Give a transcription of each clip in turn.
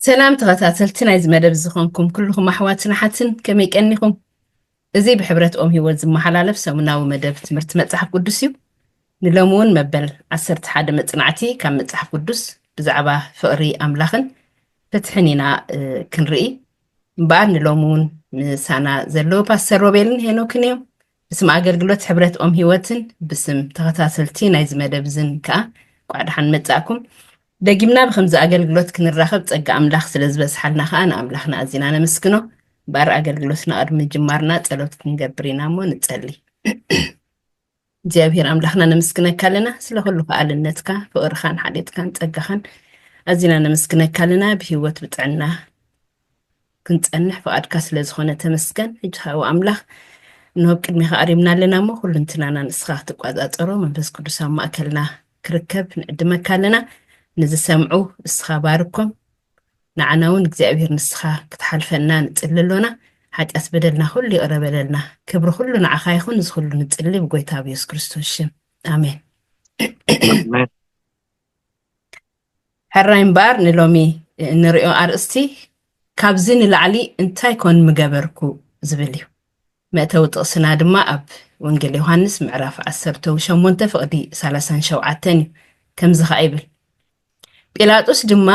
سلام تغتاتلتي نايز مدب زخونكم كلكم أحواتنا حتن كم يكأنكم زي بحبرة أمي وزم محلالف سمناو مدب تمرت متحف قدسيو نلومون مبل عسرت حدا متنعتي كان متحف قدس بزعبا فقري أملاخن فتحنينا كنرئي بعد نلومون سانا زلو باستر روبيلن هنو كنيو بسم أقلقلوت حبرة أمي واتن بسم تغتاتلتي نايز مدب زن كا قاعد حن متاكم دقيمنا بخمز أقلقلوت كنرخب تسقى أملاخ سلزبس حالنا خان أملاخنا أزينا نمسكنو بار أقلقلوتنا أرمي جمارنا تلوت كنقبرينا مو نتسلي جابير أملاخنا نمسكنا كالنا سلهولو فعال النتكا فأرخان حديث كان تسقى أزينا نمسكنا كالنا بهيوت بتعنا كنت أنح فأدكا سلزخونة تمسكن هجها وأملاخ نهب كدمي خاريمنا لنا مو كل انتنانا نسخاخ تقواد أرو من بس كدوسا ما أكلنا كركب نقدمك كالنا نزي سمعو استخباركم نعناون እግዚአብሔር ንስኻ ክትሓልፈና ንጽልሎና ሓጢኣት በደልና ሁሉ ይቕረበለልና ክብሪ ሁሉ ንዓኻ ይኹን ዝኹሉ ንጽሊ ብጎይታ ኢየሱስ ክርስቶስ ሽም ኣሜን አሜን። ሕራይ እምበር ንሎሚ ንሪኦ ኣርእስቲ ካብዚ ንላዕሊ እንታይ ኮን ምገበርኩ ዝብል እዩ መእተዊ ጥቕስና ድማ ኣብ ወንጌል ዮሃንስ ምዕራፍ 18 ፍቕዲ 37 እዩ ከምዚ ኸ ይብል ጲላጦስ ድማ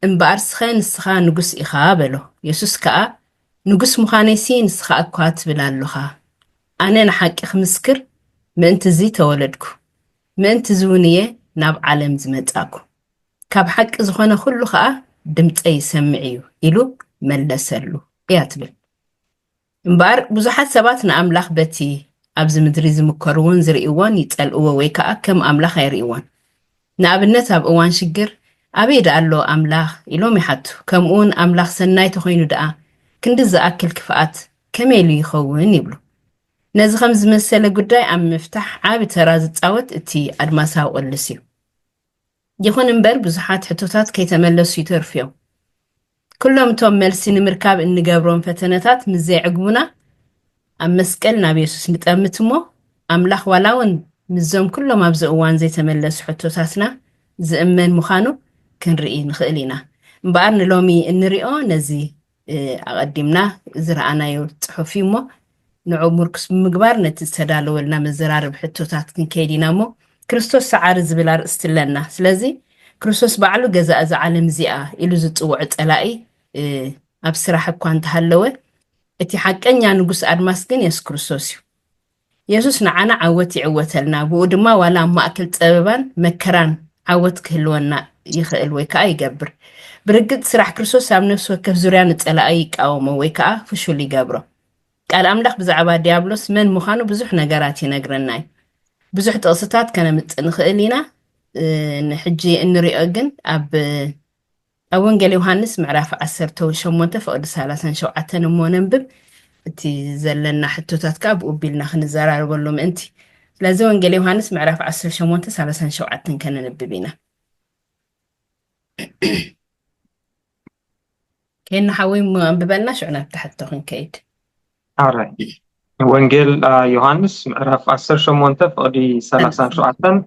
እምበኣርስኸ ንስኻ ንጉስ ኢኻ በሎ ኢየሱስ ከዓ ንጉስ ምዃነይሲ ንስኻ እኳ ትብል ኣለኻ ኣነ ንሓቂ ክምስክር ምእንቲ እዚ ተወለድኩ ምእንቲ እዚ እውን እየ ናብ ዓለም ዝመጻኩ ካብ ሓቂ ዝኾነ ኩሉ ከዓ ድምፀይ ይሰምዕ እዩ ኢሉ መለሰሉ እያ ትብል እምበር ብዙሓት ሰባት ንኣምላኽ በቲ ኣብዚ ምድሪ ዝምከርዎን ዝርእይዎን ይጸልእዎ ወይ ከዓ ከም ኣምላኽ ኣይርእይዎን ንኣብነት ኣብ እዋን ሽግር ኣበይ ደኣ ኣሎ ኣምላኽ ኢሎም ይሓቱ ከምኡውን ኣምላኽ ሰናይ ተኾይኑ ደኣ ክንዲ ዝኣክል ክፍኣት ከመይ ኢሉ ይኸውን ይብሉ ነዚ ከም ዝመሰለ ጉዳይ ኣብ ምፍታሕ ዓብ ተራ ዝፃወት እቲ ኣድማሳዊ ቅልስ እዩ ይኹን እምበር ብዙሓት ሕቶታት ከይተመለሱ ይተርፉ እዮም ኩሎም እቶም መልሲ ንምርካብ እንገብሮም ፈተነታት ምዘይዕግቡና ኣብ መስቀል ናብ ኢየሱስ ንጠምት እሞ ኣምላኽ ዋላ እውን ምዞም ኩሎም ኣብዚ እዋን ዘይተመለሱ ሕቶታትና ዝእመን ምዃኑ ክንርኢ ንኽእል ኢና እምበኣር ንሎሚ እንሪኦ ነዚ ኣቐዲምና ዝረኣናዮ ፅሑፍ እዩ እሞ ንዑ ምርክስ ብምግባር ነቲ ዝተዳለወልና መዘራርብ ሕቶታት ክንከይድ ኢና እሞ ክርስቶስ ሰዓሪ ዝብል ኣርእስቲ ኣለና ስለዚ ክርስቶስ ባዕሉ ገዛእ እዚ ዓለም እዚኣ ኢሉ ዝፅውዕ ፀላኢ ኣብ ስራሕ እኳ እንተሃለወ እቲ ሓቀኛ ንጉስ ኣድማስ ግን የሱስ ክርስቶስ እዩ ኢየሱስ ንዓና ዓወት ይዕወተልና ብኡ ድማ ዋላ ኣብ ማእከል ፀበባን መከራን ዓወት ክህልወና ይኽእል ወይ ከዓ ይገብር ብርግጥ ስራሕ ክርስቶስ ኣብ ነፍሲ ወከፍ ዙርያ ንፀላኢ ይቃወሞ ወይ ከዓ ፍሹል ይገብሮ ቃል ኣምላኽ ብዛዕባ ዲያብሎስ መን ምዃኑ ብዙሕ ነገራት ይነግረና እዩ ብዙሕ ጥቕስታት ከነምፅእ ንኽእል ኢና ንሕጂ እንሪኦ ግን ኣብ ወንጌል ዮሃንስ ምዕራፍ 18 ፍቕዲ 37 እሞ ነንብብ እቲ ዘለና ሕቶታት ከዓ ብኡ ቢልና ክንዘራርበሉ ምእንቲ ስለዚ ወንጌል ዮሃንስ ምዕራፍ 18 37 ከነንብብ ኢና كأنه حوي أنببلنا شو أنا تحت تخن كيد. አራይ ወንጌል ዮሐንስ ምዕራፍ 18 ፍቕዲ 37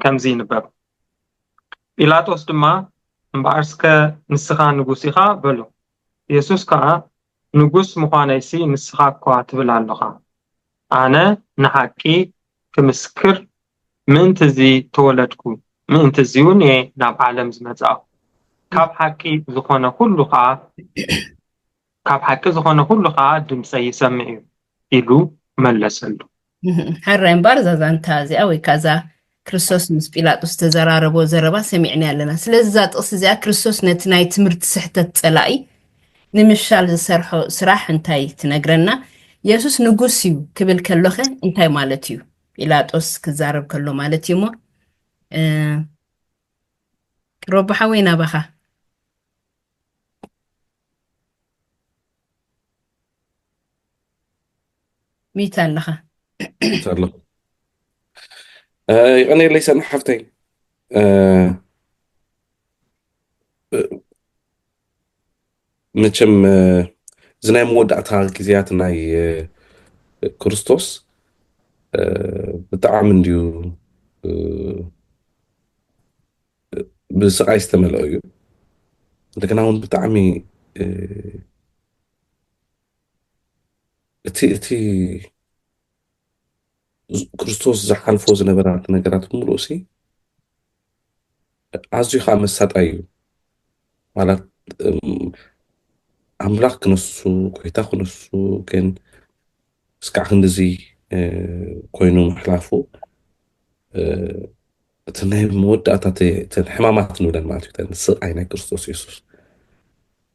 ከምዚ ይንበብ ጲላጦስ ድማ እምበኣርስከ ንስኻ ንጉስ ኢኻ በሎ ኢየሱስ ከዓ ንጉስ ምዃነይሲ ንስኻ እኳ ትብል ኣለኻ ኣነ ንሓቂ ክምስክር ምእንቲ እዚ ተወለድኩ ምእንቲ እዚ እውን እየ ናብ ዓለም ዝመጻእኩ ካብ ሓቂ ዝኾነ ሁሉ ከዓ ድምፀይ ይሰምዕ እዩ ኢሉ መለሰሉ ሕራይ እምበር ዛዛ እንታ እዚኣ ወይ ካዛ ክርስቶስ ምስ ጲላጦስ ተዘራረቦ ዘረባ ሰሚዕና ኣለና ስለዚ እዛ ጥቕሲ እዚኣ ክርስቶስ ነቲ ናይ ትምህርቲ ስሕተት ፀላኢ ንምሻል ዝሰርሖ ስራሕ እንታይ ትነግረና ኢየሱስ ንጉስ እዩ ክብል ከሎኸ እንታይ ማለት እዩ ጲላጦስ ክዛረብ ከሎ ማለት እዩ ሞ ረብሓ ወይ ናባኻ ميت لها الله أنا ليس أنا حفتي متشم زناي مودعتها كزيات ناي كريستوس بتعمل ديو بسقاي استملأ እንደገና እውን ብጣዕሚ እቲ ክርስቶስ ዝሓልፎ ዝነበራት ነገራት ምሉእ ኣዝዩ ከዓ መሳጣይ እዩ ማለት ኣምላኽ ክነሱ ጎይታ ክነሱ ግን እስካዕ ክንዲዚ ኮይኑ ምሕላፉ እቲ ናይ መወዳእታ እተን ሕማማት ንብለን ማለት እዩ እተን ስቃይ ናይ ክርስቶስ ኢየሱስ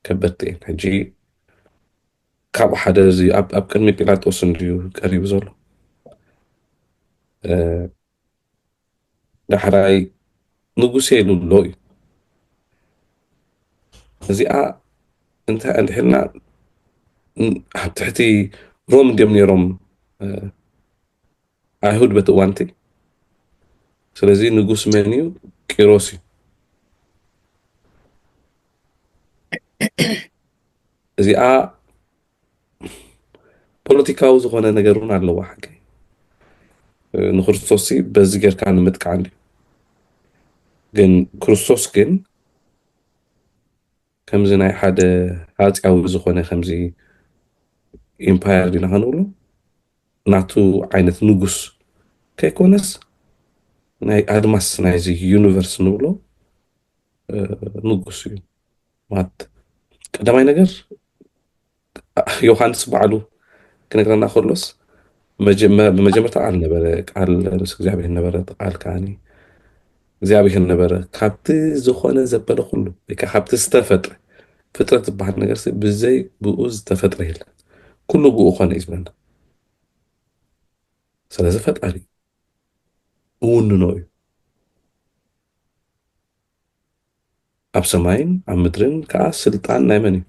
ከበድቲ እየን ሕጂ ካብኡ ሓደ እዚ ኣብ ቅድሚ ጲላጦስ እንድዩ ቀሪቡ ዘሎ ዳሕራይ ንጉሴ ኢሉ ኣሎ እዩ እዚኣ እንታይ እንድሕልና ኣብ ትሕቲ ሮም እንድዮም ነይሮም ኣይሁድ በቲ እዋንቲ ስለዚ ንጉስ መን እዩ ቂሮስ እዩ እዚኣ ፖለቲካዊ ዝኾነ ነገር እውን ኣለዋ ሓቂ ንክርስቶስ በዚ ጌርካ ንምጥቃዕ እንድዩ ግን ክርስቶስ ግን ከምዚ ናይ ሓደ ሃፅያዊ ዝኾነ ከምዚ ኢምፓየር ዲና ክንብሎ ናቱ ዓይነት ንጉስ ከይኮነስ ናይ ኣድማስ ናይዚ ዩኒቨርስ ንብሎ ንጉስ እዩ ማለት ቀዳማይ ነገር ዮሃንስ በዓሉ ክነግረና ከሎስ በመጀመርታ ቃል ነበረ ቃል ምስ እግዚአብሔር ነበረ ቃል ከዓኒ እግዚአብሔር ነበረ ካብቲ ዝኾነ ዘበለ ኩሉ ወይ ከዓ ካብቲ ዝተፈጥረ ፍጥረት ዝበሃል ነገር ብዘይ ብኡ ዝተፈጥረ የለን ኩሉ ብኡ ኮነ እዩ ዝብለና ስለዚ ፈጣሪ እውንኖ እዩ ኣብ ሰማይን ኣብ ምድርን ከዓ ስልጣን ናይ መን እዩ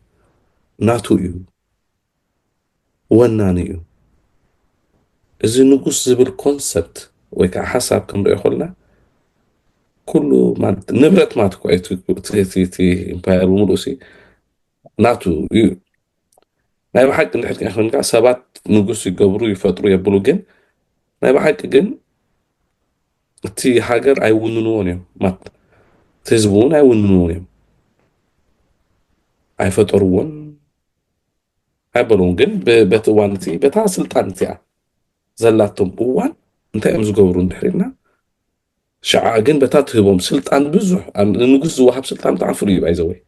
ናቱ እዩ ወናኒ እዩ እዚ ንጉስ ዝብል ኮንሰፕት ወይ ከዓ ሓሳብ ክንሪኦ ከለና ኩሉ ማለት ንብረት ማለት እኮ እቲ ኢምፓየር ሙሉእ ናቱ እዩ ናይ ብሓቂ እንድሕር ኮይንካ ሰባት ንጉስ ይገብሩ ይፈጥሩ የብሉ ግን ናይ ብሓቂ ግን እቲ ሃገር ኣይውንንዎን እዮም ማለት እቲ ህዝቢ እውን ኣይውንንዎን እዮም ኣይፈጠሩዎን ኣይበለውን ግን በቲ እዋን እቲ በታ ስልጣን እቲኣ ዘላቶም እዋን እንታይ እዮም ዝገብሩ እንድሕርና ሸዓ ግን በታ ትህቦም ስልጣን ብዙሕ ንጉስ ዝወሃብ ስልጣን ብጣዕሚ ፍሉይ እዩ ኣይዘወይ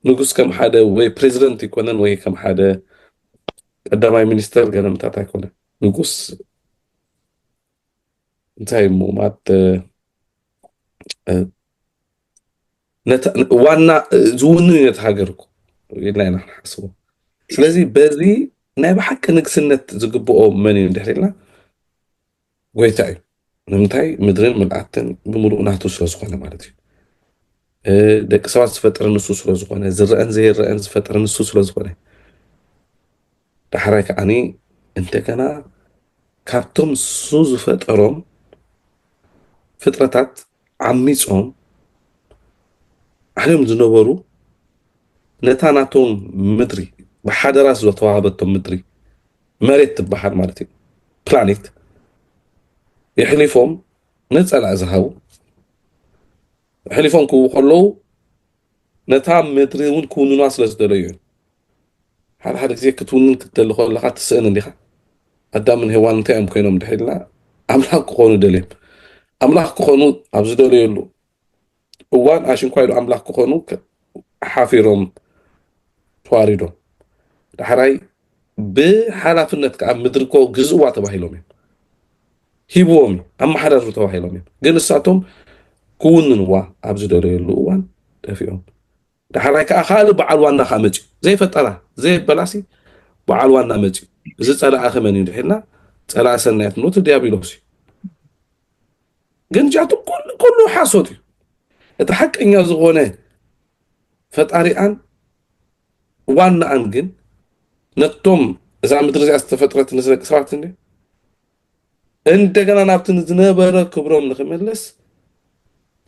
ንጉስ ከም ሓደ ወይ ፕሬዚደንት ይኮነን ወይ ከም ሓደ ቀዳማይ ሚኒስተር ገለ ምታት ኣይኮነን ንጉስ እንታይ እሞ ማለት ዋና ዝውንን ነቲ ሃገር እኮ ኢልና ኢና ንሓስቦ ስለዚ በዚ ናይ ብሓቂ ንግስነት ዝግብኦ መን እዩ እንድሕር ጎይታ እዩ ንምንታይ ምድርን ምልኣትን ብምሉእ ናቱ ስለ ዝኾነ ማለት እዩ ደቂ ሰባት ዝፈጠረ ንሱ ስለ ዝኾነ ዝርአን ዘይርአን ዝፈጠረ ንሱ ስለ ዝኾነ ዳሕራይ ከዓኒ እንደገና ካብቶም ንሱ ዝፈጠሮም ፍጥረታት ዓሚፆም ዓለም ዝነበሩ ነታ ናቶም ምድሪ ብሓደ ራስ ዝተዋሃበቶም ምድሪ መሬት ትበሃል ማለት እዩ ፕላኔት يحلفهم نسأل عزهاو حلفهم كو قلو نتام مدريون كونو ناس لزدليون هذا زي كتونن كتلخو لغا تسألن ليخا قدام من هوان تايم كينوم دحيلنا أملاك كونو دليم أملاك كونو أبزدليون وان عشان كويلو أملاك كونو حافيرهم تواريدهم دحراي بحلافنتك أم مدركو جزوة تباهيلهم ሂቦም ኣመሓዳሩ ተባሂሎም እዮም ግን ንሳቶም ክውንንዋ ኣብ ዝደለየሉ እዋን ደፊኦም ዳሕራይ ከዓ ካልእ በዓል ዋና ከዓ መፂ ዘይፈጠራ ዘይበላሲ በዓል ዋና መፂ እዚ ፀላእ ከመን እዩ ድሕልና ፀላእ ሰናያት ኖት ዲያብሎስ እዩ ግን ጃቶም ኩሉ ሓሶት እዩ እቲ ሓቀኛ ዝኾነ ፈጣሪኣን ዋናኣን ግን ነቶም እዛ ምድሪ እዚኣ ዝተፈጥረት ንዝደቂ ሰባት እንዴ እንደገና ናብቲ ዝነበረ ክብሮም ንኽመለስ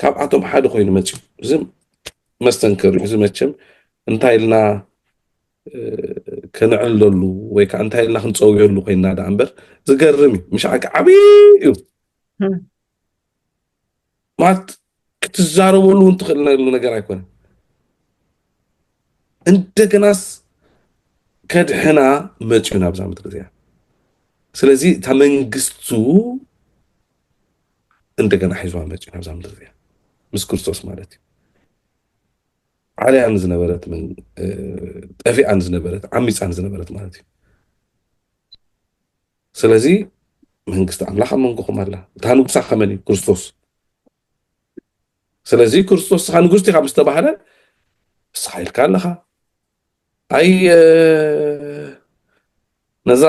ካብኣቶም ሓደ ኮይኑ መፅኡ እዚ መስተንክር እዚ መቸም እንታይ ኢልና ከንዕለሉ ወይ ከዓ እንታይ ኢልና ክንፀውየሉ ኮይና ዳ እምበር ዝገርም እዩ ምሻዕካ ዓብዪ እዩ ማለት ክትዛረበሉ እውን ትኽእልሉ ነገር ኣይኮነን እንደገናስ ከድሕና መጪው ናብዛ ምድሪ እዚኣ ስለዚ እታ መንግስቱ እንደገና ሒዝዋ መጪው ናብዛ ምድሪ እዚኣ ምስ ክርስቶስ ማለት እዩ ዓልያን ዝነበረት ጠፊኣን ዝነበረት ዓሚፃን ዝነበረት ማለት እዩ ስለዚ መንግስቲ ኣምላኽ ኣብ መንጎኹም ኣላ እታ ንጉሳ ከመን እዩ ክርስቶስ ስለዚ ክርስቶስ ስኻ ንጉስቲ ኢኻ ምስ ተባህለ ንስኻ ኢልካ ኣለኻ ኣይ ነዛ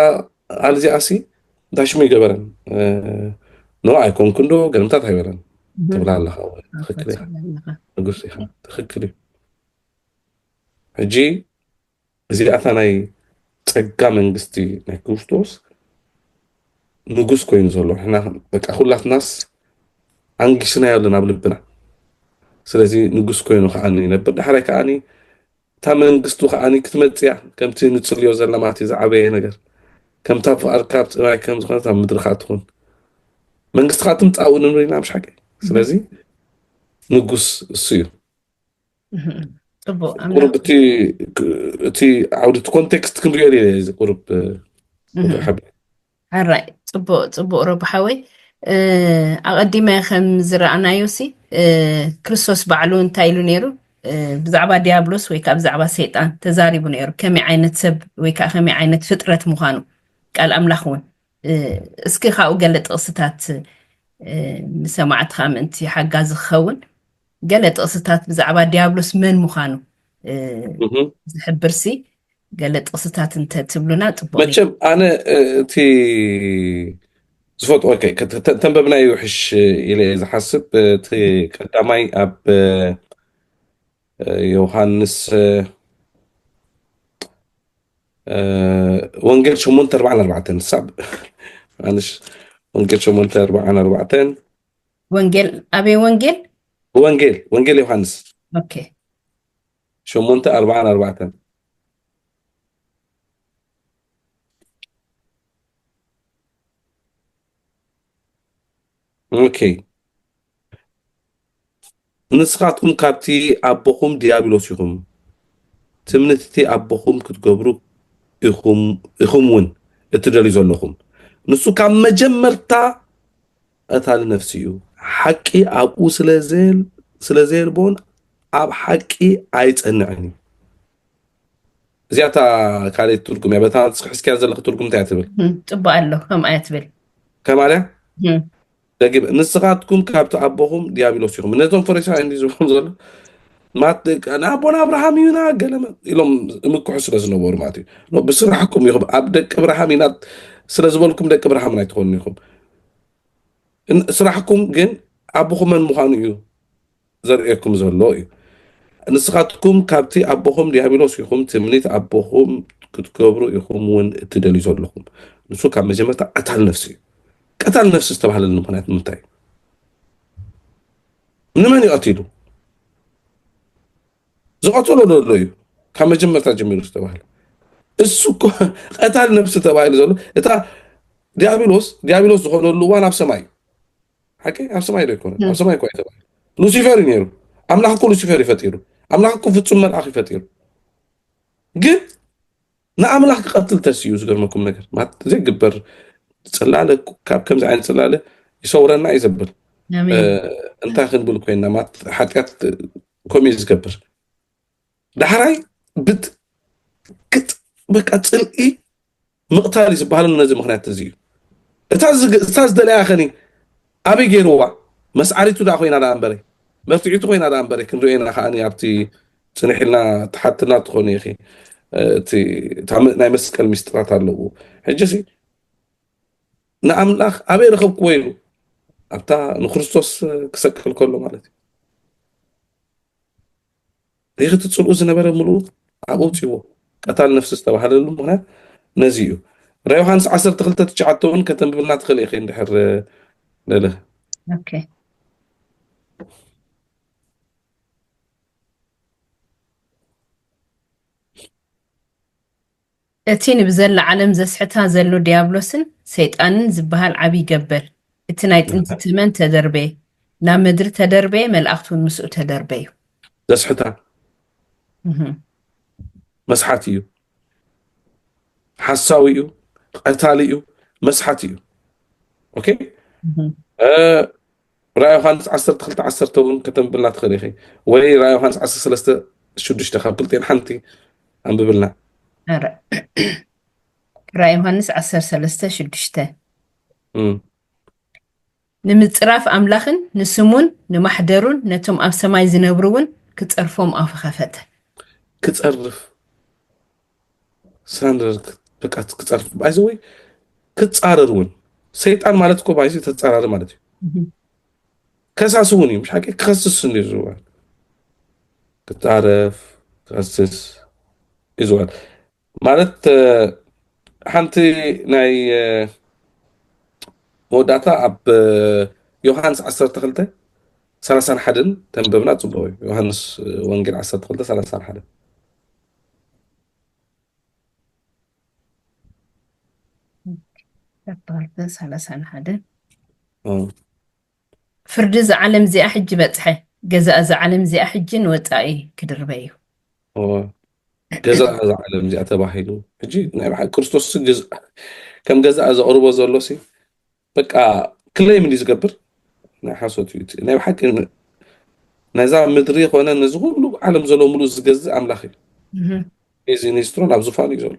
ኣልዚኣሲ እንታይ ሽሙ ይገበረን ኖ ኣይኮንኩን ዶ ገለምታት ኣይበለን ትብላ ኣለኻ ትኽክል ኢኻ ንጉስ ኢኻ ትኽክል እዩ ሕጂ እዚኣታ ናይ ፀጋ መንግስቲ ናይ ክርስቶስ ንጉስ ኮይኑ ዘሎ ሕና በቃ ኩላትናስ ኣንጊስናዮ ኣለና ኣብ ልብና ስለዚ ንጉስ ኮይኑ ከዓኒ ይነብር ዳሕራይ ከዓኒ እታ መንግስቱ ከዓኒ ክትመፅእ እያ ከምቲ ንፅልዮ ዘለና ማለት እዩ ዝዓበየ ነገር ከምታ ፍቃድካ ብፅባይ ከም ዝኾነት ኣብ ምድርካ ትኹን መንግስትካ ትምፃእ እውን ንሪና ምሽ ሓቂ ስለዚ ንጉስ እሱ እዩ ቁሩብ እቲ ዓውዲ ኮንቴክስት ክንሪኦ እዚ ቁሩብ حراي ጽቡቕ ረብሓወይ ኣቐዲመ ከም ዝረኣናዮሲ ክርስቶስ ባዕሉ እንታይ ኢሉ ነይሩ ብዛዕባ ዲያብሎስ ወይ ከዓ ብዛዕባ ሰይጣን ተዛሪቡ ነይሩ ከመይ ዓይነት ሰብ ወይ ከዓ ከመይ ዓይነት ፍጥረት ምዃኑ ቃል ኣምላኽ እውን እስኪ ካብኡ ገለ ጥቕስታት ንሰማዕትካ ምእንቲ ሓጋዚ ክኸውን ገለ ጥቕስታት ብዛዕባ ዲያብሎስ መን ምዃኑ ዝሕብርሲ ገለ ጥቕስታት እንተትብሉና ፅቡቕ መቸም ኣነ እቲ ዝፈጥዎ ተንበብናዮ ውሕሽ ኢለ ዝሓስብ እቲ ቀዳማይ ኣብ ዮሃንስ ወንጌል 8:44 ሳብ ዮሃንስ ወንጌል 8:44 ወንጌል ኣበይ ወንጌል ዮሃንስ ኦኬ 8:44 ኦኬ ንስኻትኩም ካብቲ ኣቦኹም ዲያብሎስ ኢኹም ትምነትቲ ኣቦኹም ክትገብሩ ኢኹም እውን እትደልዩ ዘለኹም ንሱ ካብ መጀመርታ እታሊ ነፍሲ እዩ ሓቂ ኣብኡ ስለዘይልቦን ኣብ ሓቂ ኣይፀንዕን እዩ እዚኣታ ካልእ ትርጉም እያ በታ ሕዝቅያስ ዘለኹ ትርጉም እንታይ ትብል ፅቡቅ ኣሎ ከምኣ ትብል ከማልያ دقيق نسخاتكم كابتو أبوهم ديابلوس يخم نزون فريسا عندي زوجهم زول ما أنا أبونا إبراهيم ينا قال لهم مكو حسنا زنبور ماتي لو بسرعكم يخم أبدك إبراهيم ينات سلزبولكم دك إبراهيم نايتخون يخم سرعكم جن أبوهم من مخانيو زرعكم زولوي نسخاتكم كابتي أبوهم ديابلوس يخم تمنيت أبوهم كتكبروا يخم وين تدلي زولهم نسو كام مجمع أتعال نفسي قتل نفسه استبحل المكانات منتهي نمن يقتلوا زقتلوا له كما جمرت جميل استبحل السوق قتل نفسه تبعي زول اتا ديابلوس زقولوا له وانا بسماي حكي بسماي ده يكون بسماي كويس تبعي لوسيفر ينيرو املاحكم لوسيفر يفطيروا املاحكم في ثم الاخ يفطيروا قد نعملاح قتل تسيوس غيركم ነገር ما زي جبر صلاله كم زعين صلاله يصورنا يزبل انت خنبل كوينا ما حقات كوميز يزكبر دحراي بت كت بقى صلقي مقتال يسبحال الناس مخنات تزيو استاز دلا اخني ابي غيروا مسعريتو دا خوينا دا امبري مفتعيتو خوينا دا امبري كنرينا خاني ابتي صنحنا تحتنا تخوني اخي تي تعملنا مسكل مسترات الله حجسي نعملاخ أبي رخب كويلو أبتا نخرستوس كسكل كله مالتي ليه تتصل أوزنا برا ملو عبوتيو قتال نفس استوى هذا هنا نزيو ريوهانس 10 تخلت تشعتون كتم بلنا تخلي خين دحر لا اوكي اتيني بزل عالم زسحتها زلو ديابلوسن سيطانن زبهال عبي جبر اتنايت انت تمن تدربي نا مدر تدربي ملأختون مسؤول تدربي زسحتها مسحاتيو حساويو قتاليو مسحاتيو اوكي رأي يوحنس 10:13 كتب بالله تخريخي وي رأي يوحنس 10:3 شدش تخبلتين حنتي عم ببلنا رأي يوحنس 10:3 ንምፅራፍ ኣምላኽን ንስሙን ንማሕደሩን ነቶም ኣብ ሰማይ ዝነብሩውን ክፀርፎም ኣፉ ከፈተ ክፀርፍ ሳንደር በቃ ክፀርፍ ባይዘወይ ክፃረር እውን ሰይጣን ማለት እኮ ባይዚ ተፃራሪ ማለት እዩ ከሳስ እውን እዩ ምሽ ሓቂ ክኸስስ እንዲዝዋል ክፃረፍ ክኸስስ ይዝዋል ማለት ሓንቲ ናይ መወዳእታ ኣብ ዮሃንስ 10:31 ተንበብና ጽቡቕ እዩ ዮሃንስ ወንጌል 10:31 ፍርዲ ዝዓለም እዚኣ ሕጂ በፅሐ ገዛእ ዝዓለም እዚኣ ሕጂ ንወፃኢ ክድርበ እዩ ገዛእ ዝዓለም እዚኣ ተባሂሉ ሕጂ ናይ ክርስቶስ ከም ገዛእ ዘቕርቦ ዘሎ ሲ በቃ ክለይ ምን ዝገብር ናይ ሓሶት እዩ ናይ ሓቂ ነዛ ምድሪ ኮነ ነዚ ሁሉ ዓለም ዘሎ ሙሉ ዝገዝእ ኣምላኽ እዩ እዚ ኒስትሮን ኣብ ዝፋን እዩ ዘሎ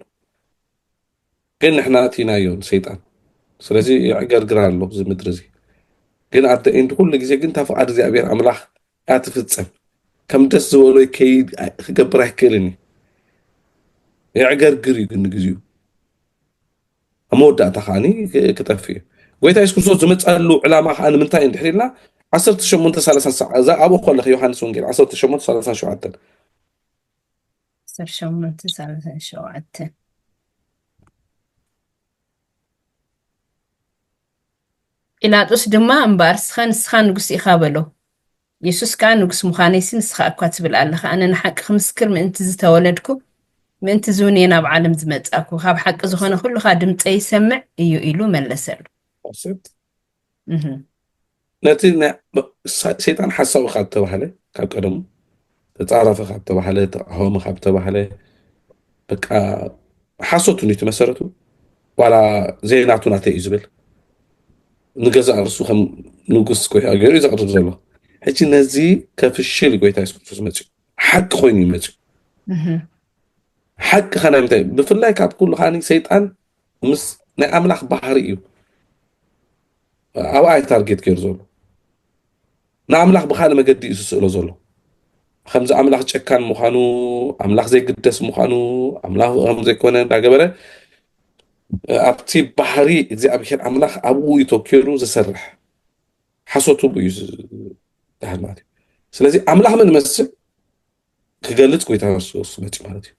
ግን ንሕና እቲናዮ ሰይጣን ስለዚ ይዕገርግር ኣሎ እዚ ምድሪ እዚ ግን ኣደ ኤንድ ኩሉ ግዜ ግን ታፍቃድ እግዚኣብሔር ኣምላኽ ኣትፍፀም ከም ደስ ዝበሎ ከይድ ክገብር ኣይክእልን ይዕገርግር እዩ ግን ግዜኡ ኣመወዳእታ ከዓኒ ክጠፍ እዩ ጎይታ ኢየሱስ ክርስቶስ ዝመፀሉ ዕላማ ከዓ ንምንታይ እንድሕሪልና 18:30 እዛ ኣብኡ ከለኸ ዮሃንስ ወንጌል 18:37 ጲላጦስ ድማ እምበር ንስኻ ንጉስ ኢኻ በሎ ኢየሱስ ከዓ ንጉስ ምዃነይሲ ንስኻ እኳ ትብል ኣለኻ ኣነ ንሓቂ ክምስክር ምእንቲ ዝተወለድኩ ምእንቲ ዝውን እየ ናብ ዓለም ዝመጻኩ ካብ ሓቂ ዝኾነ ኩሉኻ ድምፀይ ይሰምዕ እዩ ኢሉ መለሰሉ ነቲ ሰይጣን ሓሳቡ ካብ ተባሃለ ካብ ቀደሙ ተፃራፈ ካብ ተባሃለ ተቃወመ ካብ ተባሃለ በቃ ሓሶቱ ነቲ መሰረቱ ዋላ ዘይናቱ ናተይ እዩ ዝብል ንገዛእ ርሱ ከም ንጉስ ኮይና ገይሩ ዘቕርብ ዘሎ ሕጂ ነዚ ከፍሽል ጎይታ ኢየሱስ ክርስቶስ መፅኡ ሓቂ ኮይኑ ይመፅኡ ሓቂ ኸና ምንታይ ብፍላይ ካብ ኩሉ ኻኒ ሰይጣን ምስ ናይ ኣምላኽ ባህሪ እዩ ኣብ ኣይ ታርጌት ገይሩ ዘሎ ንኣምላኽ ብካልእ መገዲ እዩ ዝስእሎ ዘሎ ከምዚ ኣምላኽ ጨካን ምዃኑ ኣምላኽ ዘይግደስ ምዃኑ ኣምላኽ ከም ዘይኮነ እንዳገበረ ኣብቲ ባህሪ እግዚኣብሔር ኣምላኽ ኣብኡ ይተኪሉ ዝሰርሕ ሓሶቱ እዩ ዝዳህል ማለት እዩ ስለዚ ኣምላኽ ምን መስል ክገልፅ ጎይታ ክርስቶስ መፂ ማለት እዩ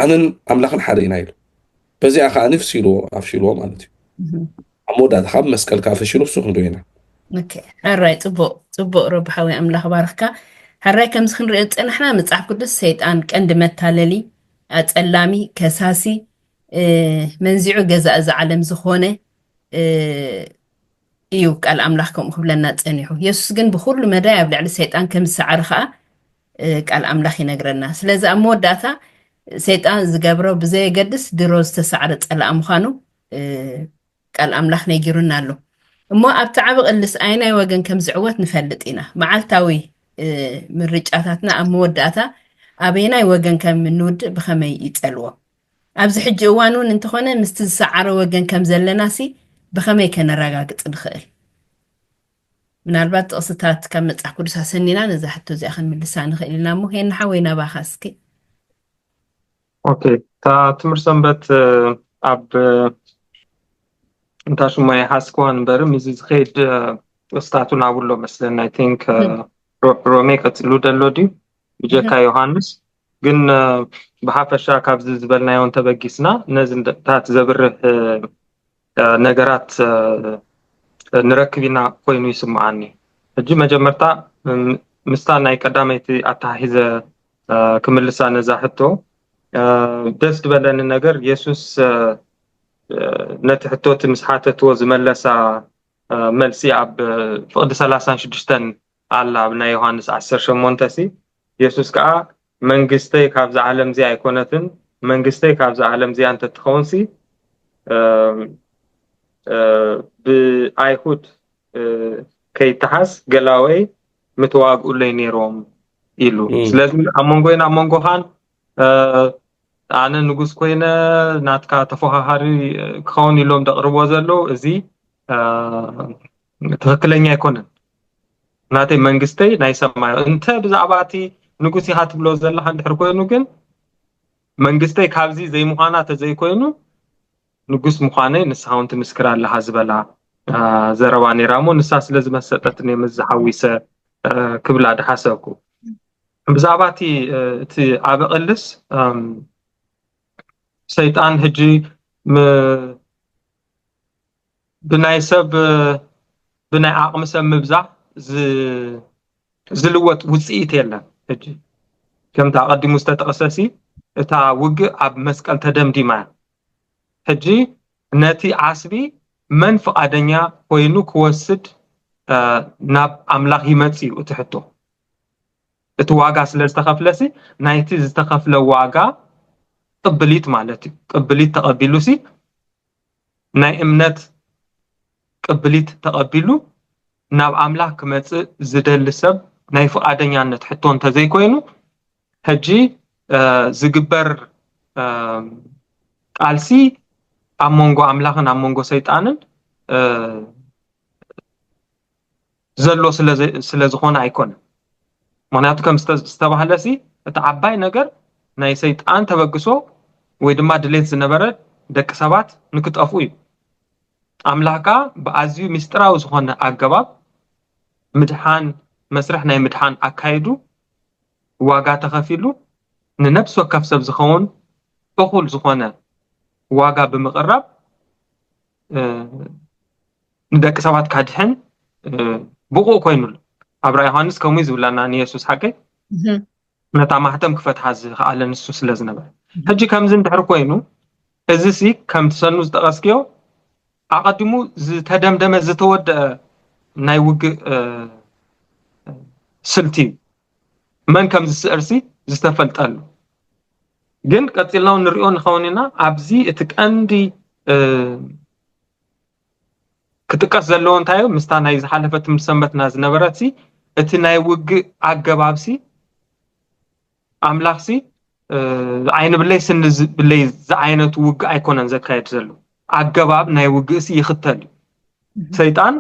ኣነን ኣምላኽን ሓደ ኢና ኢሉ በዚኣ ከዓ ንፍሲልዎ ኣፍሽልዎ ማለት እዩ ኣብ መወዳእታ ካብ መስቀል ከዓ ፈሽሉ እሱ ክንዶ ኢና ሕራይ ፅቡቅ ረብሓዊ ኣምላኽ ባርኽካ ሕራይ ከምዚ ክንሪኦ ዝፀናሕና መፅሓፍ ቅዱስ ሰይጣን ቀንዲ መታለሊ ኣፀላሚ ከሳሲ መንዚዑ ገዛእ ዝዓለም ዝኾነ እዩ ቃል ኣምላኽ ከምኡ ክብለና ፀኒሑ ኢየሱስ ግን ብኩሉ መዳይ ኣብ ልዕሊ ሰይጣን ከም ዝሰዓረ ከዓ ቃል ኣምላኽ ይነግረና ስለዚ ኣብ መወዳእታ ሰይጣን ዝገብሮ ብዘየገድስ ድሮ ዝተሰዓረ ፀላእ ምዃኑ ቃል ኣምላኽ ነጊሩና ኣሎ እሞ ኣብቲ ዓብ ቅልስ ኣይናይ ወገን ከም ዝዕወት ንፈልጥ ኢና መዓልታዊ ምርጫታትና ኣብ መወዳእታ ኣበይናይ ወገን ከም ንውድእ ብኸመይ ይፀልዎ ኣብዚ ሕጂ እዋን እውን እንተኾነ ምስቲ ዝሰዓረ ወገን ከም ዘለናሲ ብኸመይ ከነረጋግፅ ንኽእል ምናልባት ጥቕስታት ካብ መፅሓፍ ቅዱስ ኣሰኒና ነዛ ሕቶ እዚኣ ክንምልሳ ንኽእል ኢና እሞ ሄና ሓወይ ናባኻ እስኪ ኦኬ ta ትምህርት ሰንበት ኣብ እንታይ ሽማ ይሓስኮን በርም እዚ ዝኸይድ ጥቕስታቱን ኣብሎ መስለና I think ሮሜ ቀፅሉ ደሎ ድዩ ብጀካ ዮሃንስ ግን ብሓፈሻ ካብዚ ዝበልናዮን ተበጊስና ነዚ ታት ዘብርህ ነገራት ንረክብ ኢና ኮይኑ ይስምዓኒ ሕጂ መጀመርታ ምስታ ናይ ቀዳመይቲ ኣተሓሒዘ ክምልሳ ነዛ ሕቶ ደስ ዝበለኒ ነገር ኢየሱስ ነቲ ሕቶት ምስ ሓተትዎ ዝመለሳ መልሲ ኣብ ፍቅዲ 36 ኣላ ኣብ ናይ ዮሃንስ 18 ሲ ኢየሱስ ከዓ መንግስተይ ካብዚ ዓለም እዚ ኣይኮነትን መንግስተይ ካብዛ ዓለም እዚኣ እንተትኸውንሲ ብአይሁድ ከይተሓስ ገላወይ ምትዋግኡለይ ነይሮም ኢሉ ስለዚ ኣብ መንጎይን ኣብ መንጎኻን ኣነ ንጉስ ኮይነ ናትካ ተፈኻኻሪ ክኸውን ኢሎም ደቕርቦ ዘለው እዚ ትክክለኛ ኣይኮነን ናተይ መንግስተይ ናይ ሰማይ እንተ ብዛዕባ እቲ ንጉስ ኢኻ ትብሎ ዘለኻ እንድሕር ኮይኑ ግን መንግስተይ ካብዚ ዘይምዃና ተዘይኮይኑ ንጉስ ምዃነይ ንስኻ እውን ትምስክር ኣለኻ ዝበላ ዘረባ ነይራ እሞ ንሳ ስለ ዝመሰጠትኒ ምዝሓዊሰ ክብላ ድሓሰብኩ ብዛዕባ እቲ ኣበቕልስ ሰይጣን ሕጂ ብናይ ሰብ ብናይ ዓቕሚ ሰብ ምብዛሕ ዝልወጥ ውፅኢት የለን ሕጂ ከምታ ቀዲሙ ዝተጠቐሰሲ እታ ውግእ ኣብ መስቀል ተደምዲማ ሕጂ ነቲ ዓስቢ መን ፍቓደኛ ኮይኑ ክወስድ ናብ ኣምላኽ ይመጽ እዩ እቲ ሕቶ እቲ ዋጋ ስለ ዝተኸፍለሲ ናይቲ ዝተኸፍለ ዋጋ ቅብሊት ማለት እዩ ቅብሊት ተቐቢሉሲ ናይ እምነት ቅብሊት ተቐቢሉ ናብ ኣምላኽ ክመጽእ ዝደሊ ሰብ ናይ ፍቓደኛነት ሕቶ እንተዘይኮይኑ ሕጂ ዝግበር ቃልሲ ኣብ መንጎ ኣምላኽን ኣብ መንጎ ሰይጣንን ዘሎ ስለ ዝኾነ ኣይኮነን ምክንያቱ ከም ዝተባህለሲ እቲ ዓባይ ነገር ናይ ሰይጣን ተበግሶ ወይ ድማ ድሌት ዝነበረ ደቂ ሰባት ንክጠፉ እዩ ኣምላኽካ ብኣዝዩ ምስጢራዊ ዝኾነ ኣገባብ ምድሓን መስርሕ ናይ ምድሓን ኣካይዱ ዋጋ ተኸፊሉ ንነፍሲ ወከፍ ሰብ ዝኸውን እኹል ዝኾነ ዋጋ ብምቕራብ ንደቂ ሰባት ካድሕን ብቑ ኮይኑሉ ኣብ ራእይ ዮሃንስ ከምኡ ዝብለና ንየሱስ ሓቀይ ነታ ማህተም ክፈትሓ ዝኸኣለ ንሱ ስለ ዝነበረ ሕጂ ከምዚ እንድሕር ኮይኑ እዚ ሲ ከም ትሰኑ ዝጠቐስክዮ ኣቐዲሙ ዝተደምደመ ዝተወድአ ናይ ውግእ ስልቲ መን ከም ዝስዕርሲ ዝተፈልጠሉ ግን ቀፂልና ንሪኦ ንኸውን ኢና ኣብዚ እቲ ቀንዲ ክጥቀስ ዘለዎ እንታይ እዩ ምስታ ናይ ዝሓለፈት ሰንበትና ዝነበረትሲ እቲ ናይ ውግእ ኣገባብሲ ኣምላኽሲ ዓይኒ ብለይ ስኒ ብለይ ዝዓይነቱ ውግእ ኣይኮነን ዘካየድ ዘሎ ኣገባብ ናይ ውግእሲ ይኽተል እዩ ሰይጣን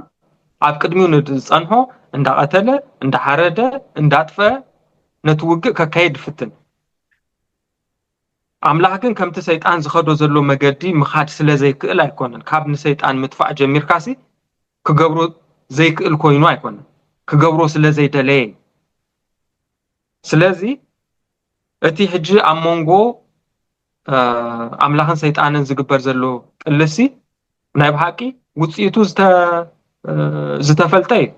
ኣብ ቅድሚኡ ንዝፀንሖ እንዳቐተለ እንዳሓረደ እንዳጥፈአ ነቲ ውግእ ከካይድ ይፍትን ኣምላኽ ግን ከምቲ ሰይጣን ዝኸዶ ዘሎ መገዲ ምኻድ ስለ ዘይክእል ኣይኮነን ካብ ንሰይጣን ምጥፋዕ ጀሚርካሲ ክገብሮ ዘይክእል ኮይኑ ኣይኮነን ክገብሮ ስለ ዘይደለየ ስለዚ እቲ ሕጂ ኣብ መንጎ ኣምላኽን ሰይጣንን ዝግበር ዘሎ ቅልሲ ናይ ብሓቂ ውፅኢቱ ዝተፈልጠ እዩ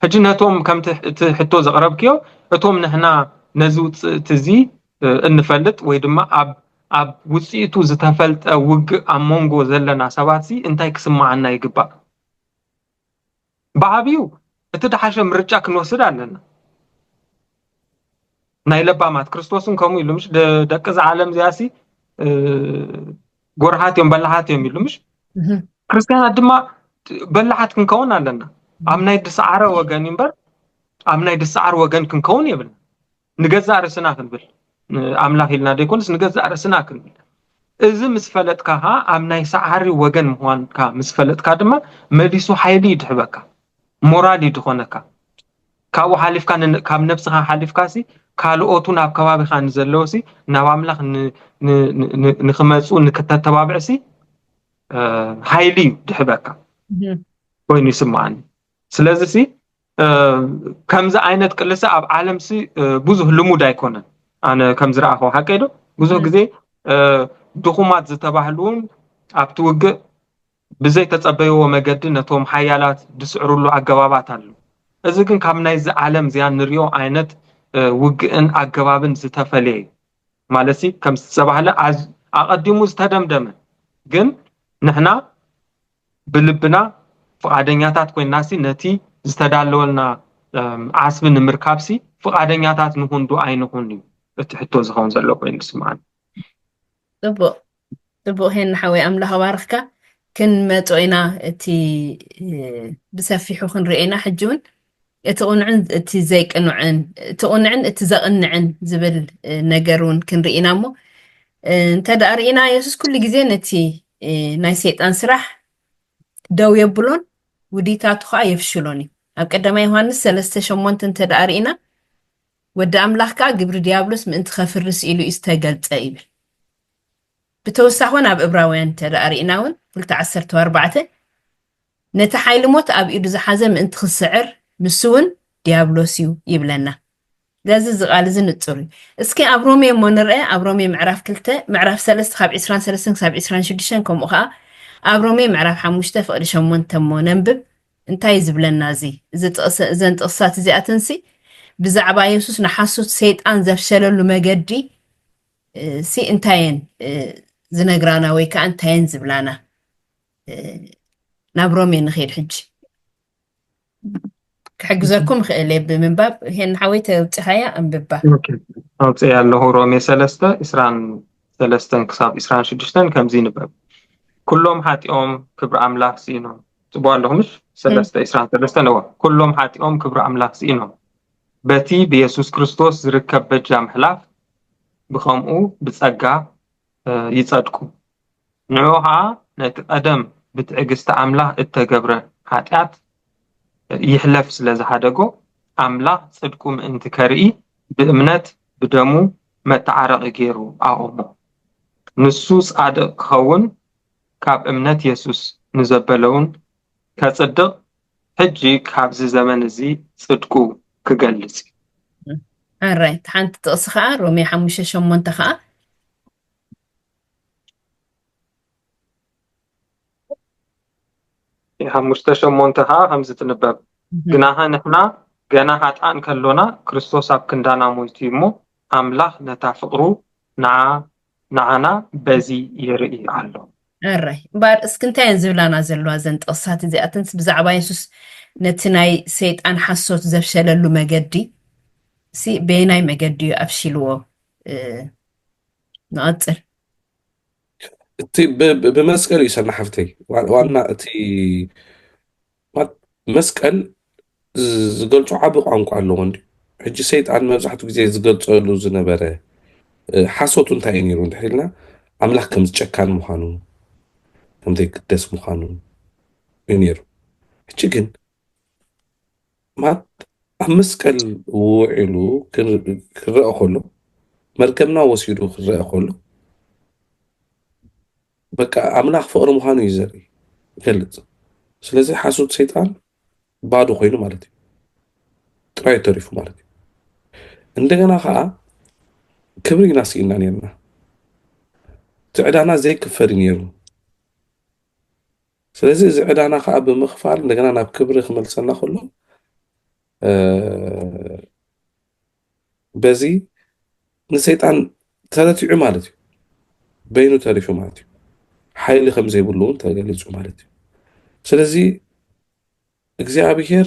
ሕጂ ነቶም ከምቲ እቲ ሕቶ ዘቕረብክዮ እቶም ንሕና ነዚ ውፅኢት እዚ እንፈልጥ ወይ ድማ ኣብ ውፅኢቱ ዝተፈልጠ ውግእ ኣብ መንጎ ዘለና ሰባትሲ እንታይ ክስማዓና ይግባእ ብዓብዩ እቲ ድሓሸ ምርጫ ክንወስድ ኣለና ናይ ለባማት ክርስቶስን ከምኡ ኢሉ ምሽ ደቂ ዝዓለም እዚኣሲ ጎርሃት እዮም በላሓት እዮም ኢሉ ምሽ ክርስቲያናት ድማ በላሓት ክንከውን ኣለና ኣብ ናይ ድሰዓረ ወገን እምበር ኣብ ናይ ድሰዓር ወገን ክንከውን የብልና ንገዛእ ርእስና ክንብል ኣምላኽ ኢልና ደይኮንስ ንገዛእ ርእስና ክንብል እዚ ምስ ፈለጥካ ኣብ ናይ ሰዓሪ ወገን ምዃንካ ምስ ፈለጥካ ድማ መሊሱ ሓይሊ ይድሕበካ ሞራል ይድኾነካ ካብኡ ሓሊፍካ ካብ ነብስኻ ሓሊፍካሲ ካልኦቱን ኣብ ከባቢኻ ንዘለውሲ ናብ ኣምላኽ ንኽመፁ ንክተተባብዕሲ ሓይሊ ድሕበካ ኮይኑ ይስማዓኒ ስለዚ ሲ ከምዚ ዓይነት ቅልሲ ኣብ ዓለምሲ ብዙሕ ልሙድ ኣይኮነን ኣነ ከም ዝረኣኸው ሓቀይዶ ብዙሕ ግዜ ድኹማት ዝተባህሉን ኣብቲ ውግእ ብዘይ ተፀበይዎ መገዲ ነቶም ሓያላት ድስዕሩሉ ኣገባባት ኣሉ እዚ ግን ካብ ናይዚ ዓለም እዚኣ ንሪኦ ዓይነት ውግእን ኣገባብን ዝተፈለየ ማለትሲ ከም ዝተባህለ ኣቐዲሙ ዝተደምደመ ግን ንሕና ብልብና ፍቓደኛታት ኮይንናሲ ነቲ ዝተዳለወልና ዓስቢ ንምርካብሲ ፍቓደኛታት ንኹን ዶ ኣይንኹን እዩ እቲ ሕቶ ዝኸውን ዘሎ ኮይኑ ስማዓኒ ጥቡቅ ሄን ሓወይ ኣምላኽ ባርኽካ ክንመፅኢና እቲ ብሰፊሑ ክንርኤና ሕጂ እውን እቲ ቁንዕን እቲ ዘይቅንዕን እቲ ቁንዕን እቲ ዘቕንዕን ዝብል ነገር እውን ክንርኢና እሞ እንተዳ ርኢና የሱስ ኩሉ ግዜ ነቲ ናይ ሰይጣን ስራሕ ደው የብሎን ውዲታቱ ከዓ የፍሽሎን እዩ ኣብ ቀዳማይ ዮሃንስ 3:8 እንተዳ ርኢና ወዲ ኣምላኽ ከዓ ግብሪ ዲያብሎስ ምእንቲ ከፍርስ ኢሉ እዩ ዝተገልፀ ይብል ብተወሳኺ እውን ኣብ ዕብራውያን እንተዳ ርኢና እውን 2:14 ነቲ ሓይሊ ሞት ኣብ ኢዱ ዝሓዘ ምእንቲ ክስዕር ንሱ እውን ዲያብሎስ እዩ ይብለና ገዚ ዝቃል እዚ ንፁር እዩ እስኪ ኣብ ሮሜ እሞ ንርአ ኣብ ሮሜ ምዕራፍ 2 ምዕራፍ 3 ካብ 23 ክሳብ 26 ከምኡ ከዓ ኣብ ሮሜ ምዕራፍ 5 ፍቅዲ 8 እሞ ነንብብ እንታይ ዝብለና እዚ እዘን ጥቕሳት እዚኣተንሲ ብዛዕባ የሱስ ንሓሶት ሰይጣን ዘፍሸለሉ መገዲ ሲ እንታየን ዝነግራና ወይ ከዓ እንታየን ዝብላና ናብ ሮሜ ንኸይድ ሕጂ كحجزكم خلي بمنباب هن حويت تحيا أم ببا. أوكي الله رومي سلسلة إسران سلسلة كساب إسران شدشتن كم زين باب كلهم حاتيهم كبر أملاك سينهم تبغى لهمش سلسلة إسران سلسلة هو كلهم حاتيهم كبر أملاك سينهم بتي بيسوع كريستوس ركب بجام حلاف بخامو بتسقى يتصدقوا نوعها نتقدم بتعجز تعمله التجبر حاتيات يحلف سلازة حدقو أملا صدقكم انت كرئي بإمنات بدمو ما تعرق غيرو أعومو نسوس عدق خون كاب إمنات يسوس نزبلون كصدق حجي كابز زمن زي صدقو كجلسي alright حانت تقصخا رومي حموشة شمون تخا حموشة شمون تخا همزة النباب جناها نحنا جناها عن كلنا كريستوس أب كندانا مويتيمو أملاح نتفقرو نعنا بزي يرئي علو alright بار اسكنتين زبلانا زلوا زنت قصات زي أتنس بزعبا يسوس نتناي سيد أن حسوت زفشللو مجدي سي بيناي مجدي أفشلوه نقطر تي بمسكل يسمى حفتي وانا تي مسكل زقلتو عبق عنكو على لغندي حجي سيد عن مزحتو زي زقلتو له زنبره حاسوتو انتا ينيرو انتحيلنا عملاح كم زجكان مخانو كم زي قدس مخانو ينيرو حجي كن ما مسكل وعلو كرأ خلو مركبنا وسيدو كرأ خلو بقى عملاح فقر مخانو يزري قلت سلازي حاسوت سيطان بعدو خينو مالتي ጥራይ ተሪፉ ማለት እዩ እንደገና ከዓ ክብሪ ናሲና ነርና ትዕዳና ዘይክፈል ነይሩ ስለዚ ዝዕዳና ከዓ ብምኽፋል እንደገና ናብ ክብሪ ክመልሰና ከሎ በዚ ንሰይጣን ተረቲዑ ማለት እዩ በይኑ ተሪፉ ማለት እዩ ሓይሊ ከም ዘይብሉ ተገሊጹ ማለት እዩ ስለዚ እግዚአብሔር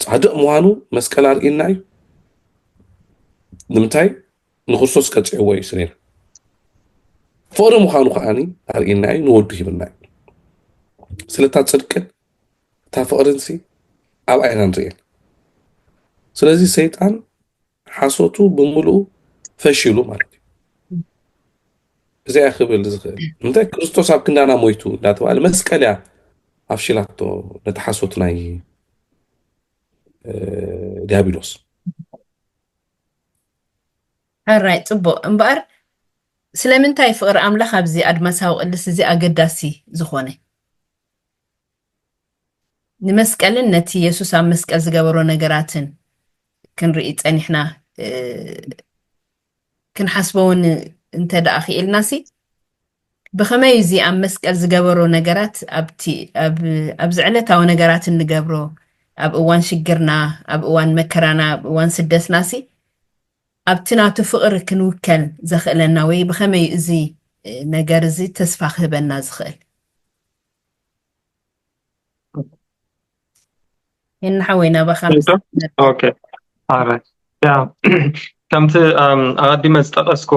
ጻድቅ ምዃኑ መስቀል አርኢና እዩ ንምንታይ ንክርስቶስ ቀጽዕዎ እዩ ስኔና ፍቅሪ ምዃኑ ከዓኒ አርኢና እዩ ንወዱ ሂብና እዩ ስለታ ጽድቅን እታ ፍቅርንሲ ኣብ ዓይና ንሪእን ስለዚ ሰይጣን ሓሶቱ ብምሉኡ ፈሺሉ ማለት እዩ እዚኣ ክብል ዝኽእል እንታይ ክርስቶስ ኣብ ክንዳና ሞይቱ እንዳተባሃለ መስቀል እያ ኣፍሽላቶ ነቲ ሓሶት ናይ ዲያብሎስ alright ጽቡቅ እምበር ስለምንታይ ፍቅሪ ኣምላኽ ኣብዚ ኣድማሳዊ ቅልስ እዚ ኣገዳሲ ዝኾነ ንመስቀልን ነቲ የሱስ ኣብ መስቀል ዝገበሮ ነገራትን ክንርኢ ፀኒሕና ክንሓስበውን እንተደኣ ኽኢልናሲ ብኸመይ እዚ ኣብ መስቀል ዝገበሮ ነገራት ኣብ ዝዕለታዊ ነገራት እንገብሮ ኣብ እዋን ሽግርና ኣብ እዋን መከራና ኣብ እዋን ስደትናሲ ኣብቲ ናቱ ፍቅሪ ክንውከል ዘኽእለና ወይ ብኸመይ እዚ ነገር እዚ ተስፋ ክህበና ዝኽእል ይንሓወይና በኻልስ ኦኬ alright ያ ከምቲ ኣቐዲመ ዝጠቐስኮ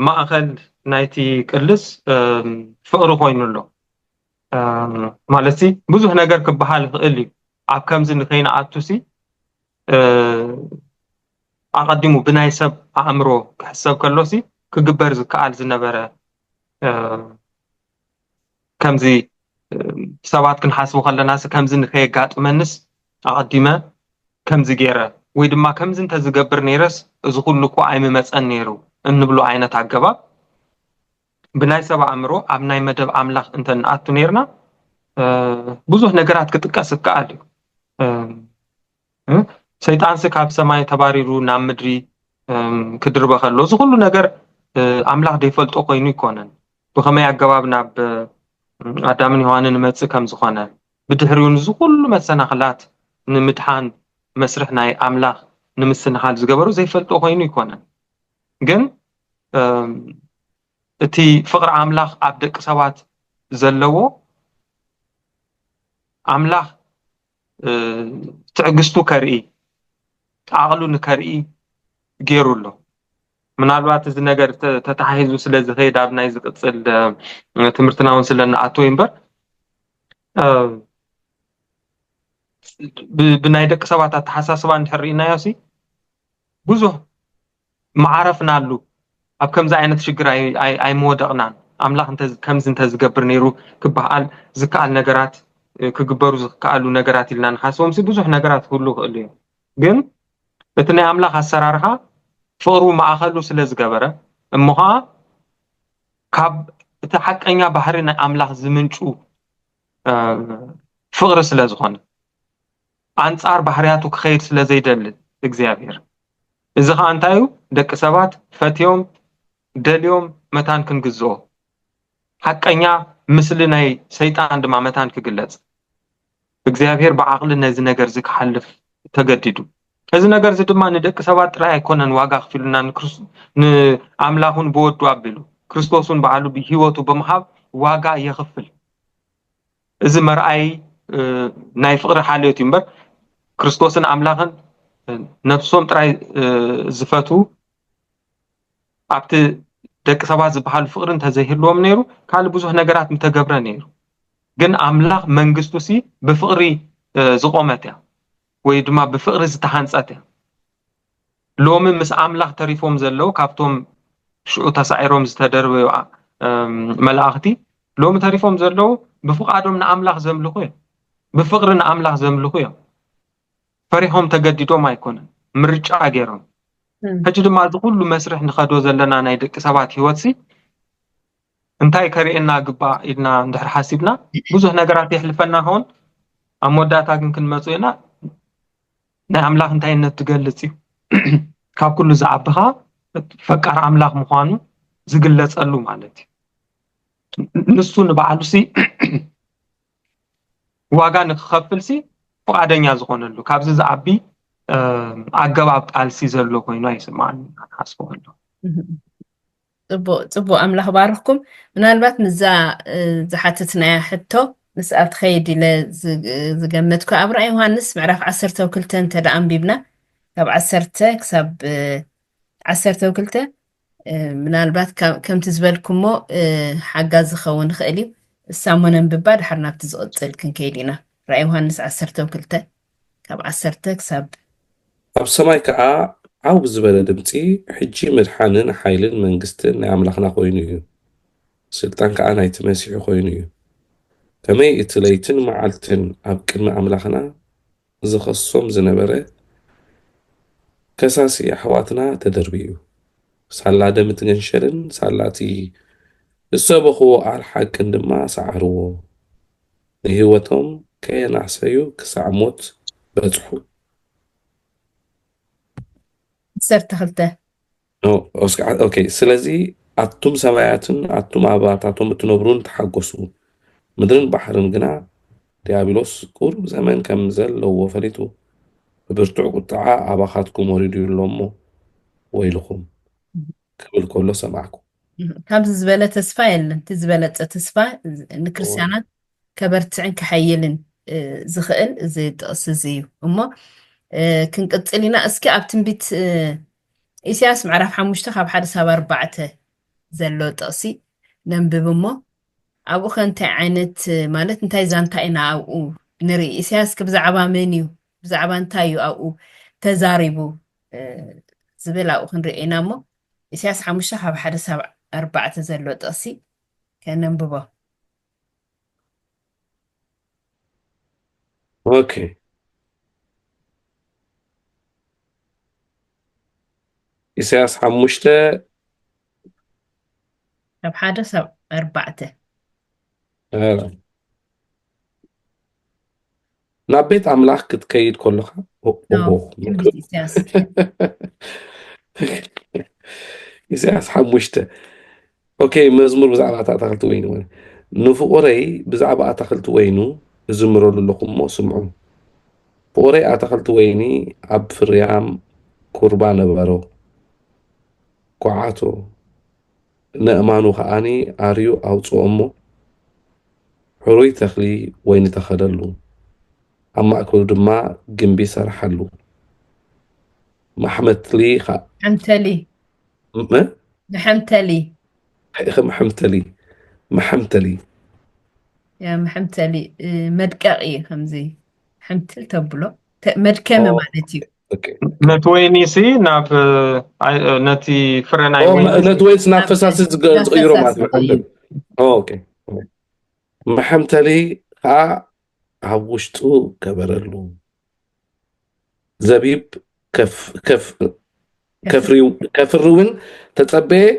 ማእኸል ናይቲ ቅልስ ፍቅሪ ኮይኑሎ ማለት ብዙሕ ነገር ክበሃል ይኽእል እዩ ኣብ ከምዚ ንከይነኣቱሲ ኣቐዲሙ ብናይ ሰብ ኣእምሮ ክሕሰብ ከሎሲ ክግበር ዝከኣል ዝነበረ ከምዚ ሰባት ክንሓስቡ ከለናስ ከምዚ ንከየጋጥመንስ ኣቐዲመ ከምዚ ገይረ ወይ ድማ ከምዚ እንተዝገብር ነይረስ እዚ ኩሉ እኮ ኣይምመፀን ነይሩ እንብሉ ዓይነት ኣገባብ ብናይ ሰብ ኣእምሮ ኣብ ናይ መደብ ኣምላኽ እንተንኣቱ ነርና ብዙሕ ነገራት ክጥቀስ ይከኣል እዩ ሰይጣንሲ ካብ ሰማይ ተባሪሩ ናብ ምድሪ ክድርበ ከሎ እዚ ኩሉ ነገር ኣምላኽ ደይፈልጦ ኮይኑ ይኮነን ብኸመይ ኣገባብ ናብ ኣዳምን ዮሃንን መፅእ ከም ዝኾነ ብድሕሪኡ እዚ ኩሉ መሰናኽላት ንምድሓን መስርሕ ናይ ኣምላኽ ንምስንኻል ዝገበሩ ዘይፈልጦ ኮይኑ ይኮነን ግን እቲ ፍቅሪ ኣምላኽ ኣብ ደቂ ሰባት ዘለዎ ኣምላኽ ትዕግስቱ ከርኢ ዓቕሉ ንከርኢ ገይሩሎ ምናልባት እዚ ነገር ተተሓሒዙ ስለ ዝኸይድ ኣብ ናይ ዝቅፅል ትምህርትና እውን ስለ ንኣትዎ እምበር ብናይ ደቂ ሰባት ኣተሓሳስባ እንድሕር ርኢናዮሲ ብዙሕ ማዕረፍና ኣሉ ኣብ ከምዚ ዓይነት ሽግር ኣይመወደቕናን ኣምላኽ ከምዚ እንተዝገብር ነይሩ ክበሃል ዝከኣል ነገራት ክግበሩ ዝከኣሉ ነገራት ኢልና ንሓስቦምሲ ብዙሕ ነገራት ክህሉ ይኽእሉ እዮም ግን እቲ ናይ ኣምላኽ ኣሰራርሓ ፍቅሩ ማእኸሉ ስለ ዝገበረ እሞ ከዓ ካብ እቲ ሓቀኛ ባህሪ ናይ ኣምላኽ ዝምንጩ ፍቅሪ ስለ ዝኾነ ኣንጻር ባህርያቱ ክኸይድ ስለ ዘይደሊ እግዚኣብሔር እዚ ከዓ እንታይ እዩ ደቂ ሰባት ፈትዮም ደልዮም መታን ክንግዝኦ ሓቀኛ ምስሊ ናይ ሰይጣን ድማ መታን ክግለጽ እግዚኣብሔር ብዓቕሊ ነዚ ነገር ዝክሓልፍ ተገዲዱ እዚ ነገር እዚ ድማ ንደቂ ሰባት ጥራይ ኣይኮነን ዋጋ ክፍሉና ንኣምላኹን ብወዱ ኣቢሉ ክርስቶስን በዓሉ ብሂወቱ ብምሃብ ዋጋ የኽፍል እዚ መርኣይ ናይ ፍቅሪ ሓልዮት እዩ እምበር ክርስቶስን ኣምላኽን ነፍሶም ጥራይ ዝፈቱ ኣብቲ ደቂ ሰባት ዝበሃሉ ፍቅሪ እንተዘይህልዎም ነይሩ ካልእ ብዙሕ ነገራት ምተገብረ ነይሩ ግን ኣምላኽ መንግስቱሲ ብፍቅሪ ዝቆመት እያ ወይ ድማ ብፍቅሪ ዝተሃንፀት እያ ሎሚ ምስ ኣምላኽ ተሪፎም ዘለው ካብቶም ሽዑ ተሳዒሮም ዝተደርበዩ መላእኽቲ ሎሚ ተሪፎም ዘለው ብፍቃዶም ንኣምላኽ ዘምልኹ እዮም ብፍቅሪ ንኣምላኽ ዘምልኹ እዮም ፈሪሖም ተገዲዶም ኣይኮነን ምርጫ ገይሮም ሕጂ ድማ እዚ ኩሉ መስርሕ ንኸዶ ዘለና ናይ ደቂ ሰባት ሂወትሲ እንታይ ከሪአና ግባእ ኢልና እንድሕር ሓሲብና ብዙሕ ነገራት የሕልፈና ኸውን ኣብ መወዳእታ ግን ክንመፁ ኢና ናይ ኣምላኽ እንታይነት ትገልጽ እዩ ካብ ኩሉ ዝዓብኻ ፈቃር ኣምላኽ ምዃኑ ዝግለጸሉ ማለት እዩ ንሱ ንባዕሉሲ ዋጋ ንክኸፍልሲ ፈቃደኛ ዝኾነሉ ካብዚ ዝዓቢ ኣገባብ ቃልሲ ዘሎ ኮይኑ ኣይስማዕኒ ሓስቦ ኣሎ ፅቡቅ ኣምላኽ ባርኽኩም ምናልባት ንዛ ዝሓትትናያ ሕቶ ምስ ኣብቲ ከይድ ኢለ ዝገመትኩ ኣብ ራእይ ዮሃንስ ምዕራፍ 12 እንተዳ ኣንቢብና ካብ 10 ክሳብ 12 ምናልባት ከምቲ ዝበልኩሞ ሓጋዝ ዝኸውን ይኽእል እዩ እሳሞነ ምብባ ድሓር ናብቲ ዝቕፅል ክንከይድ ኢና ራእይ ዮሃንስ 12 ካብ 10 ክሳብ ኣብ ሰማይ ከዓ ዓው ዝበለ ድምፂ ሕጂ ምድሓንን ሓይልን መንግስትን ናይ ኣምላኽና ኮይኑ እዩ ስልጣን ከዓ ናይቲ መሲሑ ኮይኑ እዩ ከመይ እቲ ለይትን መዓልትን ኣብ ቅድሚ ኣምላኽና ዝኸሶም ዝነበረ ከሳሲ ኣሕዋትና ተደርቢ እዩ ሳላ ደም ትገንሸልን ሳላቲ ዝሰበኽዎ ኣልሓቅን ድማ ሰዓርዎ ንህይወቶም ከየናሕሰዩ ክሳዕ ሞት በፅሑ 12 ኦኬ ስለዚ ኣቱም ሰማያትን ኣቱም ኣባታቶም እትነብሩን ተሓጎሱ ምድርን ባሕርን ግና ዲያብሎስ ቁሩብ ዘመን ከም ዘለዎ ፈሊጡ ብብርቱዕ ቁጣዓ ኣባኻትኩም ወሪዱ ኣሎ እሞ ወይልኹም ክብል ከሎ ሰማዕኩ ካብዚ ዝበለ ተስፋ የለን እቲ ዝበለፀ ተስፋ ንክርስቲያናት ከበርትዕን ክሓይልን ዝኽእል እዚ ጥቕሲ እዚ እዩ እሞ ክንቅፅል ኢና እስኪ ኣብ ትንቢት ኢሳያስ ምዕራፍ 5 ካብ 1-4 ዘሎ ጥቕሲ ነንብብ እሞ ኣብኡ ከንታይ ዓይነት ማለት እንታይ ዛንታ ኢና ኣብኡ ንርኢ ኢሳያስ ብዛዕባ መን እዩ ብዛዕባ እንታይ እዩ ኣብኡ ተዛሪቡ ዝብል ኣብኡ ክንርኢ ኢና እሞ ኢሳያስ 5 ካብ 1-4 ዘሎ ጥቕሲ ከነንብቦ اوكي ኢሳያስ 5 ካብ 1-4 ናብ ቤት ኣምላኽ ክትከይድ ከለኻ ኢሳያስ ኢሳያስ 5 ኦኬ መዝሙር ብዛዕባ ኣታኽልቲ ወይኑ ንፍቑረይ ብዛዕባ ኣታኽልቲ ወይኑ ዝምረሉ ኣለኹም እሞ ስምዑ ፍቑረይ ኣታኽልቲ ወይኒ ኣብ ፍርያም ኩርባ ነበሮ ኳዓቶ ነእማኑ ከዓኒ ኣርዩ ኣውፅኦ እሞ ሕሩይ ተኽሊ ወይኒ ተኸለሉ ኣብ ማእከሉ ድማ ግንቢ ሰርሐሉ ማሕመትሊ حمتلي محمتلي محمتلي يا محمتلي مدققي خمزي حمتل تبلو مدكمه مالتي اوكي نتويني سي ناب نتي فرناي نتوينس ناب فساس تغيرو مالتي اوكي محمتلي ها عوشتو كبرلو زبيب كفرون تتبع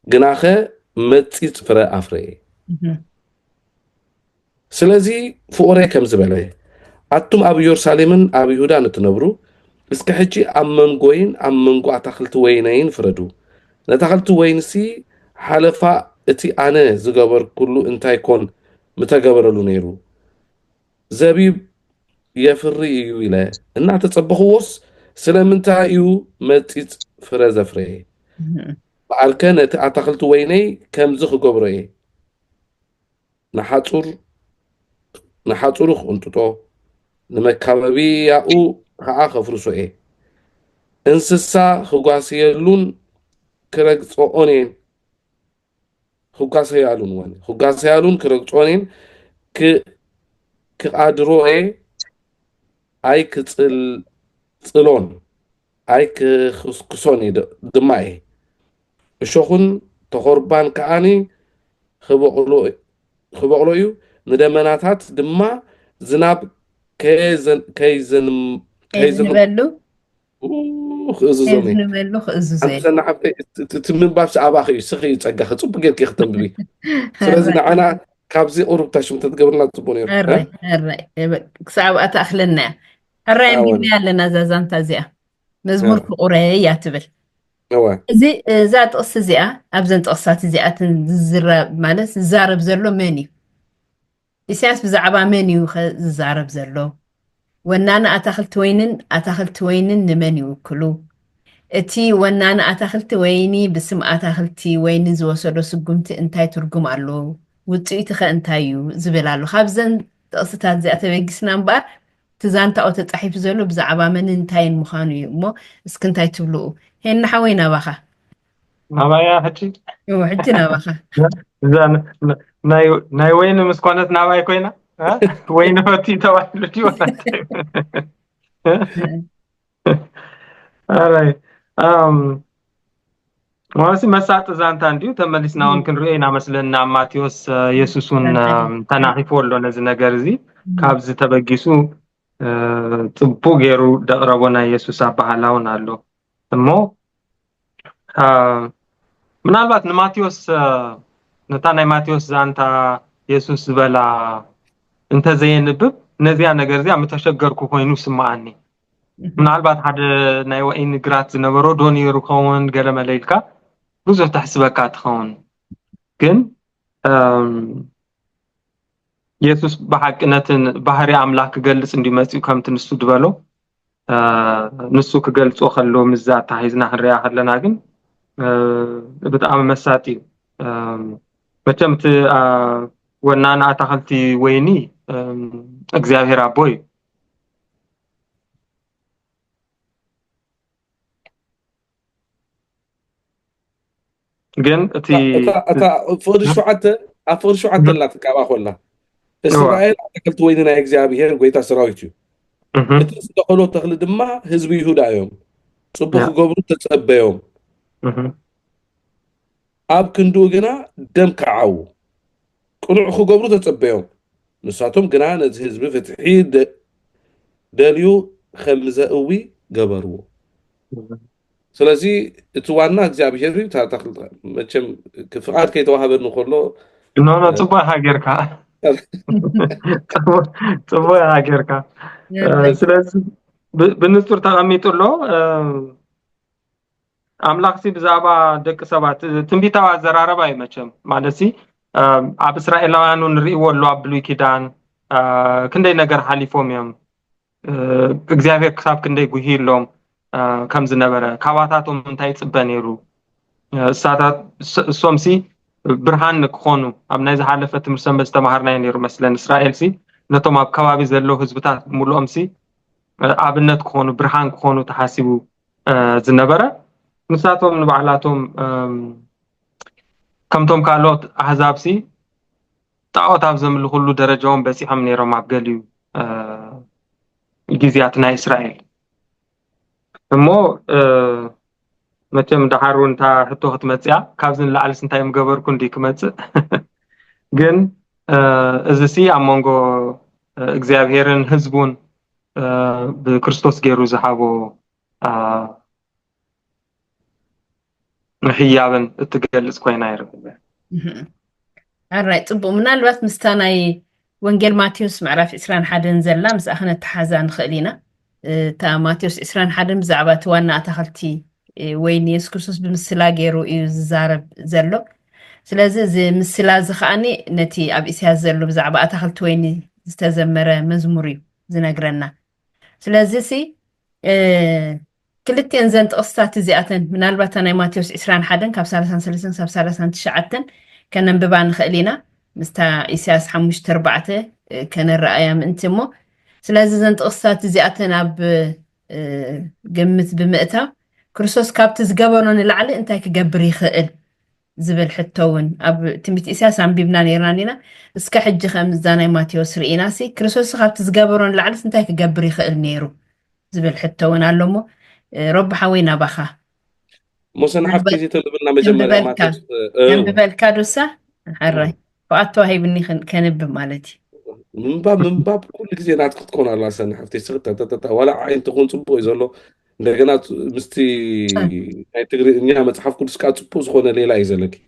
جناخه متيت فرا افري سلازي فوري كم زبله اتم ابو يرسالمن ابو يهودا نتنبرو اسك حجي امنغوين امنغو اتخلت وينين فردو نتخلت وينسي حلفا اتي انا زغبر كله انتاي كون متغبرلو نيرو زبيب يفري يويله ان تتصبخوس سلامنتا يو متيت فرا زفري بعلكن اتخلت ويني كم زخ غبري نحاصر خنططو نمكاببي ياو خا خفرسو انسسا خغاسيلون كرغصونين خغاسيالون واني خغاسيالون كرغصونين كادرو اي كصلون اي كخسكسوني دماي شخون تقربان كاني خبقلو يو ندمناتات دما زناب كيزن بلو خززوني بلو خززوني أنا عبد تمن بابس أباخي سخي تجاه خصوب بقول كي ختم بي سلازم أنا كابزي أوروب تشوم تتقبلنا تبوني الرأي صعب أتأخلنا الرأي بيني لنا زازان تزيا مزمور فقوري يعتبر زي ذات قصة زيا أبزن قصات زيات الزرب مالس الزارب زرلو مني إساس بزعبا منيو زارب زرلو ونانا أتاخلت وينن نمنيو كلو اتي ونانا أتاخلت ويني بسم أتاخلتي ويني زوسرو سقمت انتاي ترقم علو وطيت خا انتايو زبلالو خابزن قصتات زي أتبقسنا مبار تزانتا أو تتحيف زرلو بزعبا من انتاين مخانو يمو اسكنتاي تبلو هين حوينا بخا نبايا حجي حجنا بخا ناي وين مسكونت نبايا كوينا وين هاتي تواحلو تي ولا alright مالسي مسات زانتا انديو تملسنا اون كنرينا مثلا ماتيوس يسوسون تناحيفو له نز ነገር እዚ ካብዚ ተበጊሱ ጽቡ ገይሩ ደቅረቦና ኢየሱስ አባሃላውን አሎ እሞ ምናልባት ንማቴዎስ ነታናይ ማቴዎስ ዛንታ ኢየሱስ በላ እንተ ዘየንብብ ነዚያ ነገር እዚያ መተሸገርኩ ኮይኑ ስማዓኒ ምናልባት ሓደ ናይ ወይን ግራት ዝነበሮ ዶኒሩ ከውን ገለመለይልካ ብዙ ተሕስበካ ትኸውን ግን ኢየሱስ በሐቅነትን ባህሪ አምላክ ገልጽ እንዲመጽኡ ከምት ንሱ ድበሎ ንሱ ክገልጾ ከሎ ምዛ ታሂዝና ህሪያ ከለና ግን በጣም መሳጢ መቸምት ወናና አታክልቲ ወይኒ እግዚአብሔር አቦይ جن اتا فقر شعته لا تقابا خلا اسرائيل اتكلت ويننا اغزابير غويتا سراويتو እቲ ዝተኸሎ ተኽሊ ድማ ህዝቢ ይሁዳ እዮም ጽቡቕ ክገብሩ ተጸበዮም ኣብ ክንዱ ግና ደም ከዓው ቅኑዕ ክገብሩ ተጸበዮም ንሳቶም ግና ነዚ ህዝቢ ፍትሒ ደልዩ ከም ዘእዊ ገበርዎ ስለዚ እቲ ዋና እግዚኣብሔር እዩ ታተኽሊ መቸም ፍቃድ ከይተዋሃበኒ ከሎ ጽቡቕ ሃገርካ ጽቡቕ ሃገርካ ስለዚ ብንጹር ተቐሚጡሎ ኣምላኽሲ ብዛዕባ ደቂ ሰባት ትንቢታዊ ኣዘራረባ እዩ መቸም ማለትሲ ኣብ እስራኤላውያኑ ንሪእዎ ኣሎ ኣብ ብሉይ ኪዳን ክንደይ ነገር ሓሊፎም እዮም እግዚኣብሔር ክሳብ ክንደይ ጉሂሎም ከም ዝነበረ ካባታቶም እንታይ ይጽበ ነይሩ እሶምሲ ብርሃን ክኾኑ ኣብ ናይ ዝሓለፈ ትምህርቲ ሰንበት ዝተምሃርናዮ ነይሩ መስለን እስራኤልሲ ነቶም ኣብ ከባቢ ዘለዉ ህዝብታት ሙሉኦምሲ ኣብነት ክኾኑ ብርሃን ክኾኑ ተሓሲቡ ዝነበረ ንሳቶም ንባዕላቶም ከምቶም ካልኦት ኣሕዛብሲ ጣዖት ኣብ ዘምልኹሉ ደረጃዎም በፂሖም ነይሮም ኣብ ገሊኡ ጊዜያት ናይ እስራኤል እሞ መቸም ዳሓር እውን እታ ሕቶ ክትመፅያ ካብዚ ንላዕልስ እንታይ እዮም ገበርኩ እንዲ ክመፅእ ግን እዚ ሲ ኣብ መንጎ እግዚኣብሔርን ህዝቡን ብክርስቶስ ገይሩ ዝሃቦ ሕያብን እትገልጽ ኮይና ይርከብ ኣራይ ጽቡቕ ምናልባት ምስታ ናይ ወንጌል ማቴዎስ ምዕራፍ 21 ዘላ ምስ ኣኽነ ተሓዛ ንኽእል ኢና እታ ማቴዎስ 21 ብዛዕባ እቲ ዋና ኣታኽልቲ ወይኒ የሱስ ክርስቶስ ብምስላ ገይሩ እዩ ዝዛረብ ዘሎ ስለዚ እዚ ምስላ እዚ ከዓኒ ነቲ ኣብ ኢሳያስ ዘሎ ብዛዕባ ኣታኽልቲ ወይኒ ዝተዘመረ መዝሙር እዩ ዝነግረና ስለዚ ሲ ክልቲአን ዘን ጥቕስታት እዚኣተን ምናልባት ናይ ማቴዎስ 21 ካብ 33 ክሳብ 39 ከነንብባ ንኽእል ኢና ምስታ ኢሳያስ 5:4 ከነረኣያ ምእንቲ እሞ ስለዚ ዘን ጥቕስታት እዚኣተን ኣብ ግምት ብምእታው ክርስቶስ ካብቲ ዝገበሮ ንላዕሊ እንታይ ክገብር ይኽእል ዝብል ሕቶ እውን ኣብ ትንቢት ኢሳያስ ኣንቢብና ነርና ኒና እስከ ሕጂ ከም እዛ ናይ ማቴዎስ ርኢና ሲ ክርስቶስ ካብቲ ዝገበሮ ንላዕሊ እንታይ ክገብር ይኽእል ነይሩ ዝብል ሕቶ እውን ኣሎ እሞ ረቢ ሓወይ ናባኻ موسى حفتي زي تلبنا مجمرة ما تس ببالك دوسة حري فأتوا هاي بني كنب مالتي من باب كل جزء ناتك تكون على سنة حفتي سقطت ولا عين تكون صبوا يزلوا لكن مستي هاي تقري إنها متحف كل سكات صبوا خونه ليلا يزلك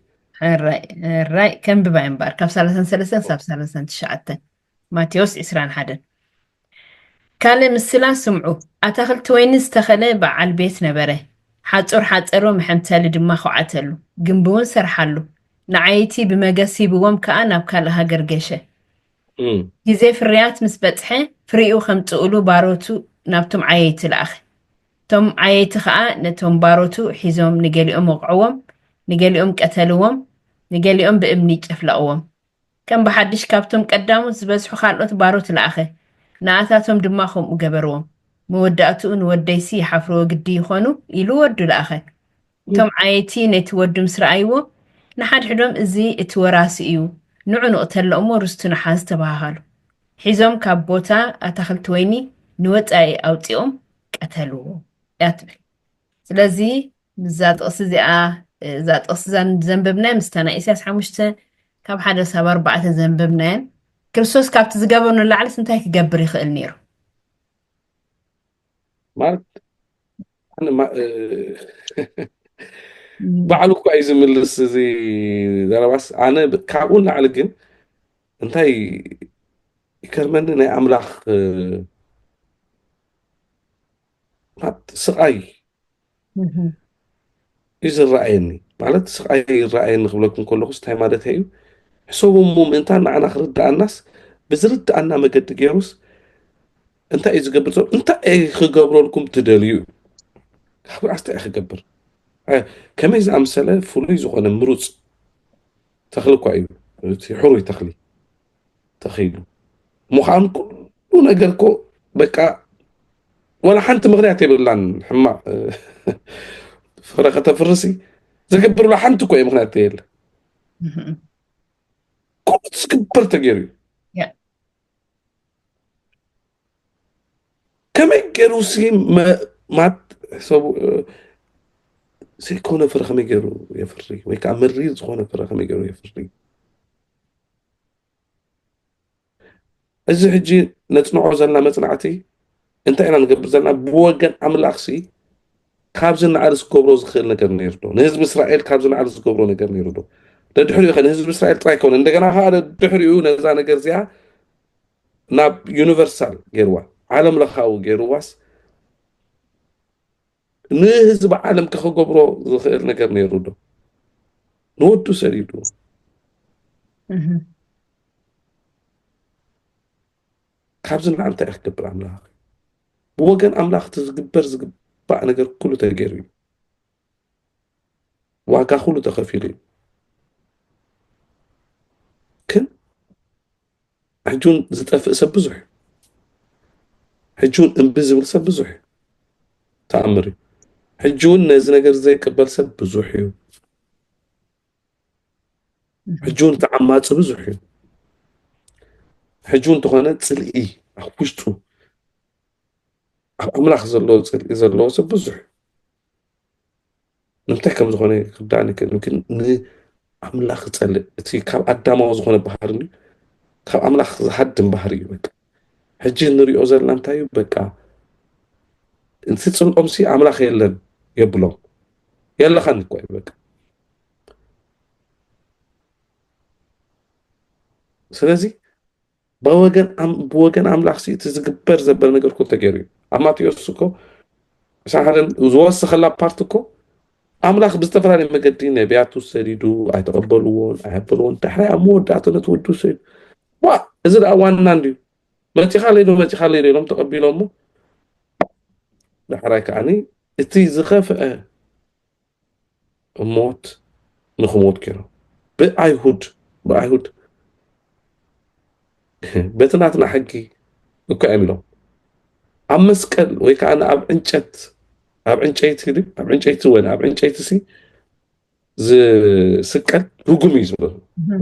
الرأي كم ببعين بار كف سلسن ساب سلسن تشعتن ماتيوس إسران حدا كلم السلا سمعوا أتخل توينز تخلي بعل بيت نبره حاصر محمتل دما خوعتلو جنبون سرحلو نعيتي بمجاسي بوم كأنا بكالها جرجشة جزء فريات مسبتحة فريقو خمتقولو باروتو نابتم عيت الأخ توم عيت خاء نتوم باروتو حزوم نجالي وقعوم نجالي قتلوهم نجالي بإمني أفلقوهم كم بحدش كابتم قدامو زبزحو خالقوت باروت الأخ نعتاتهم دماغهم وجبروهم موداتو نوديسي حفرو قدي يخونو يلو ودو الأخ توم عيتي نتودو مسرعيو نحد حدوم ازي اتوراسي ايو نعنو قتل أمو رستو نحاز تباهالو حيزوم كابوتا أتخلت ويني نوت اي اوتيوم قتلوه ياتبل سلازي زاد قصدي زاد قصدان زنببنا مستانا إسياس حموشتا كاب حدا ساب 4 زنببنا كرسوس كابت زقابونو اللعالي سنتاك قبر يخيل نيرو مالك أنا ما بعلوك عايز من السزي ده بس أنا كابون على جن أنتي يكرمني أملاخ ما سقاي إذا رأيني مالت سقاي رأيني قبلكم كل خص تاي مالت هيو حسوا مومنتان أنا خرد الناس بزرد أنا ما قد جيروس أنت إذا قبرت أنت إيه خجبر لكم تدليو خبر عست إيه خجبر كما إذا أمثلة فلوس وأنا مروز تخلقوا أيوه حري تخيلوا مخان كل نجاركو بقى ولا حنت مغني اعتبر لان حما فرقة فرسي زقبر له حنت كوي مخنات تيل كل تسكبر تجري كم يجروسي ما سو سيكون فرخ ميجرو يفري ويك عمري زخون فرخ ميجرو يفري إذا هجي نتنوع زلنا مصنعتي انت انا نقبل زلنا بوجن املاخسي كابزن عرس كبرو زخيل ነገር ነይርዶ ንህዝቢ እስራኤል ካብዝን ዓርስ ዝገብሮ ነገር ነይርዶ ደድሕሪኡ ኸ ንህዝቢ እስራኤል ጥራይ ኮነ እንደገና ሓደ ድሕሪኡ ነዛ ነገር እዚኣ ናብ ዩኒቨርሳል ገይርዋ ዓለም ለኻዊ ገይርዋስ ንህዝቢ ዓለም ከኽገብሮ ዝኽእል ነገር ነይሩዶ ንወዱ ሰሪዱ ካብዝን ንዓል እንታይ ክገብር ኣምላኽ ብወገን ኣምላኽ ዝግባእ ነገር ኩሉ ተገይሩ እዩ ዋጋ ኩሉ ተኸፊሉ እዩ ግን ሕጁን ዝጠፍእ ሰብ ብዙሕ እዩ ሕጁን እምቢ ዝብል ሰብ ብዙሕ እዩ ተኣምር እዩ ሕጁን ነዚ ነገር ዘይቅበል ሰብ ብዙሕ እዩ ሕጁን ተዓማፂ ብዙሕ እዩ ሕጁን ተኾነ ፅልኢ ኣብ ውሽጡ ኣብ ኣምላኽ ዘለዎ ፅልኢ ዘለዎ ሰብ ብዙሕ ንምንታይ ከም ዝኾነ ክዳን ግን ንኣምላኽ ዝፀልእ እቲ ካብ ኣዳማዊ ዝኾነ ባህሪ ካብ ኣምላኽ ዝሃድም ባህሪ እዩ በቃ ሕጂ ንሪኦ ዘለና እንታይ እዩ በቃ እንሲ ፅልኦምሲ ኣምላኽ የለን የብሎም የለኻን እኳ እዩ በቃ ስለዚ ብወገን ኣምላኽ እቲ ዝግበር ዘበለ ነገር እኮ ተገይሩ እዩ ኣብ ማቴዎስ እኮ ሳሓደን ዝወስኸላ ፓርት እኮ ኣምላኽ ብዝተፈላለየ መገዲ ነቢያቱ ሰዲዱ ኣይተቐበልዎን ኣይበልዎን ዳሕራይ ኣብ መወዳእታ ነቲ ወዱ ሰዲዱ ዋ እዚ ደኣ ዋና እንድዩ መፂኻ ለይዶ ኢሎም ተቐቢሎሞ ዳሕራይ ከዓኒ እቲ ዝኸፍአ ሞት ንኽሞት ገይሮም ብኣይሁድ በቲ ናትና ሕጊ እኮ እዮም ኢሎም ኣብ መስቀል ወይ ከዓ ኣብ ዕንጨይቲ ሲ ዝስቀል ርጉም እዩ ዝበሉ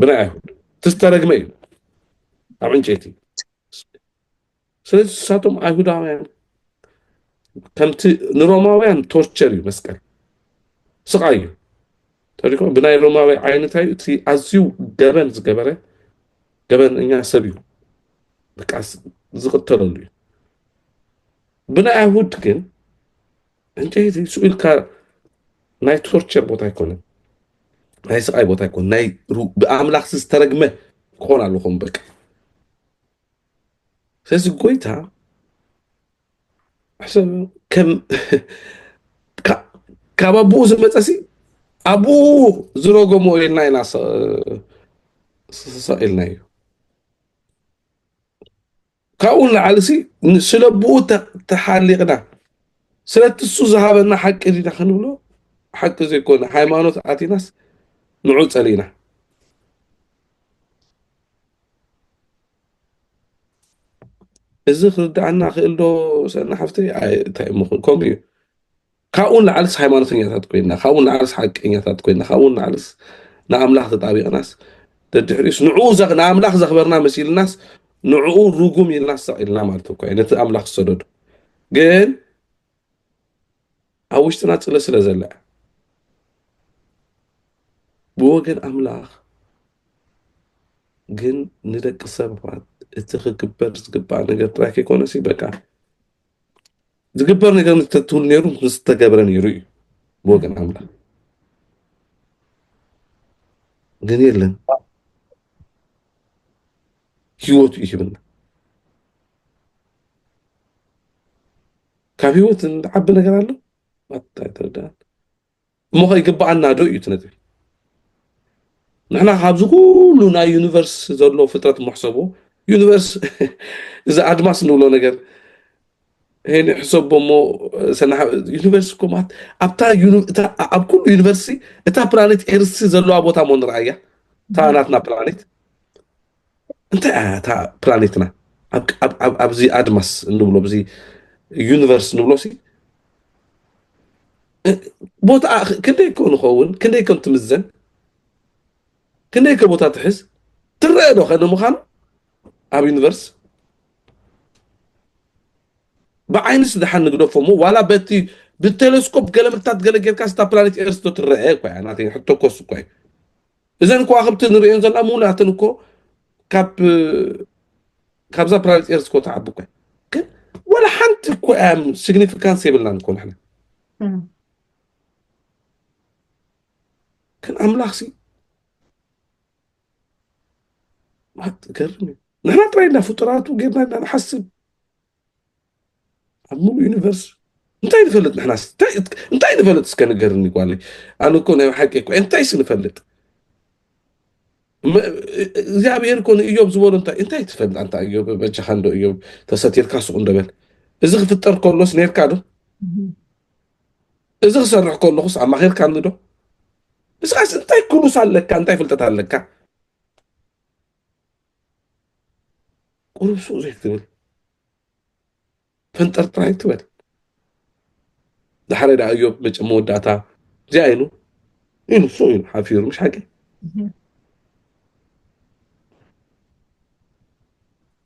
ብናይ ኣይሁድ ትዝተረግመ እዩ ኣብ ዕንጨይቲ ስለዚ ንሳቶም ኣይሁዳውያን ከምቲ ንሮማውያን ቶርቸር እዩ መስቀል ስቃይ እዩ ተሪኮም ብናይ ሮማዊ ዓይነት እዩ እቲ ኣዝዩ ገበን ዝገበረ ገበነኛ ሰብ እዩ በቃ ዝቕተለሉ እዩ ብናይ ኣይሁድ ግን እንጨይቲ ስኡልካ ናይ ቶርቸር ቦታ ኣይኮነን ናይ ስቃይ ቦታ ኣይኮነ ናይ ብኣምላኽ ዝተረግመ ክኾን ኣለኹም በቃ ስለዚ ጎይታ ሕሰብ ከም ካብ ኣቦኡ ዝመፀሲ ኣቦኡ ዝረገሞ ኢልና ኢና ሰኢልና እዩ ካብኡ ንላዕሊ ስለ ኣቦኡ ተሓሊቕና ስለቲ እሱ ዝሃበና ሓቂ ዲና ክንብሎ ሓቂ ዘይኮነ ሃይማኖት ኣቲናስ ንዑ ፀሊና እዚ ክርዳዕና ክእል ዶ ሰና ሓፍተይ እንታይ ምኹን ከምኡ እዩ ካብኡ ንላዕልስ ሃይማኖተኛታት ኮይንና ካብኡ ንላዕልስ ሓቀኛታት ኮይንና ካብኡ ንላዕልስ ንኣምላኽ ተጣቢቕናስ ደድሕሪኡስ ንዕኡ ንኣምላኽ ዘኽበርና መሲልናስ ንዕኡ ርጉም ኢልናስ ሰቂልና ማለት እኳ ነቲ ኣምላኽ ዝሰደዱ ግን ኣብ ውሽጥና ፅለ ስለ ዘላ ብወገን ኣምላኽ ግን ንደቂ ሰባት እቲ ክግበር ዝግባእ ነገር ጥራይ ከይኮነሲ በቃ ዝግበር ነገር ንተትውል ነይሩ ዝተገብረ ነይሩ እዩ ብወገን ኣምላኽ ግን የለን ሂወቱ ይህብና ካብ ሂወት ዓቢ ነገር ኣሎ ኣታይተርዳን እሞ ኸ ይግባኣና ዶ እዩ ትነጥብ ንሕና ካብዚ ኩሉ ናይ ዩኒቨርስ ዘሎ ፍጥረት ምሕሰቦ ዩኒቨርስ እዚ ኣድማስ ንብሎ ነገር هني حسب مو سنة يونيفرس كومات أب كل يونيفرسي إتا بلانيت إرسي زلوا أبو تامون رأيه تاناتنا بلانيت أنت تا بلانيتنا أب زي أدمس نقوله بزي يونيفرس نقوله سي بوتا كنده يكون خون كنده يكون تمزن كنده يكون بوتا تحس ترى دو خدنا مخان أب يونيفرس بعينس دحن نقدر فمو ولا بتي بالتلسكوب قلم تات قال كاستا بلانيت إيرث ترى كوي يعني هذه حتى كوس كوي إذا نكو أخبت نريان زل أمونا تنكو كابزا بلانيت إيرث كو تعبو كوي ولا حنت كو أم significance يبلنا نكون إحنا كان أملاخ سي ما تقرني نحن ترينا فترات وقيرنا نحسب مو يونيفرس انت ينفلت نحن انت ينفلت سكن قرني قالي انا كون حقك انت ايش نفلت እግዚአብሔር ኮን ኢዮብ ዝበሎ እንታይ ትፈልጥ አንተ ኢዮብ በጀኻ እንዶ ኢዮብ ተሰቲርካ ሱቅ እንደበል እዚ ክፍጠር ከሎስ ነርካ ዶ እዚ ክሰርሕ ከለኹስ ኣማኺርካ ንዶ እስኻስ እንታይ ኩሉስ ኣለካ እንታይ ፍልጠት ኣለካ ቁርሱ ዘይትብል ፈንጠርጥራይ ትበል ድሓረ ዳ ኢዮብ መወዳእታ ዚኣይኑ ኢኑ ሶ ኢኑ ሓፊሩ ምሽ ሓቂ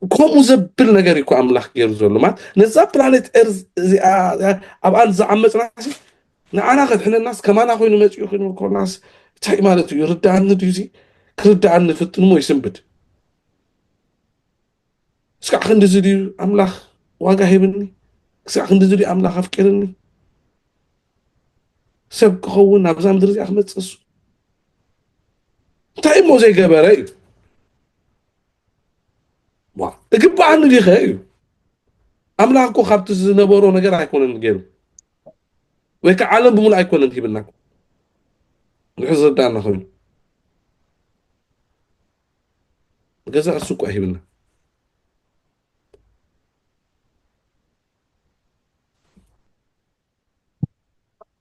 كم زبل نجاري كو أملاخ غير زلمات نزا بلانيت إرز أبان زعمت ناسي أنا قد حنا الناس كمان أخوي نمشي يخوي نقول ناس تاي مالته يرد عنه ديزي كرد عنه في التنمو يسنبت سكع خند زدي أملاخ واجه هبني سكع خند زدي أملاخ أفكرني سب خوون نبزام درجة أحمد صص تاي مو زي جبري تجيب عنه دي خير أملاكو خبط الزنبورو نجار هيكون نجيرو ويك عالم بمول هيكون نجيب لنا الحزر ده أنا خير جزاء السوق أهيب لنا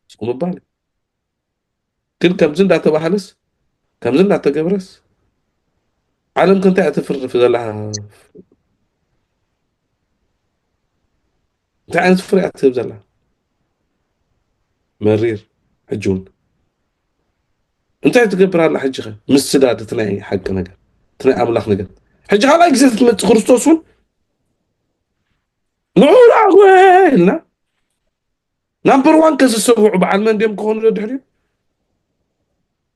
سكون بالي كل كم زين ده تبع حلس كم زين ده تجبرس عالم كنت أتفر في ذلها تعال تفرق أتفر ذلها مرير حجون أنت تجبر على حجها مسداد تناي حق نجا تناي أملاخ نجا حجها لا يجزت من خرستوسون نقول أقولنا نمبر 1 كذا سبوع بعد من ديم كون له دحري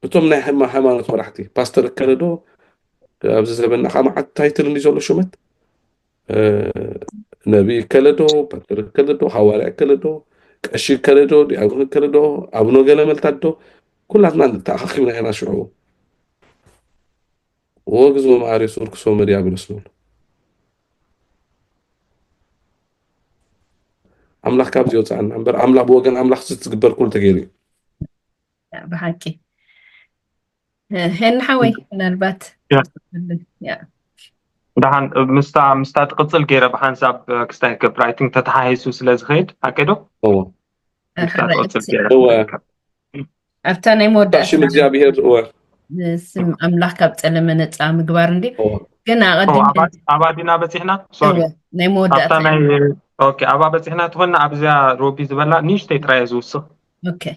بتوم ناي حمانة فرحتي باستر كردو أبز زبنا خامع تايتل نزول شمت نبي كلدو بطر كلدو حوالي كلدو كأشي كلدو دي أقول كلدو أبنو جل ملتادو كلنا نتأخخ من هنا شعوب وجزء ما عارف سورك سومر يا بنسلون أملاخ كابز يوتس عن أمبر أملاخ بوجن أملاخ ستجبر كل تغييري بحكي هن حوي نالبات يا دهان مستا تقصل غيره بحنساب كستاي كبرايتنج تتحايسو سلاز خيد هكذا هو مستا تقصل غيره هو أفتاني مودة شو مزيابير هو سم أملاك كابت ألمنت عم جبارندي كنا هو قدم أبادينا بتحنا سوري نمودة أفتاني أوكي أبا بتحنا تهنا أبزا روبي زبلا نيش تيترايزوس أوكي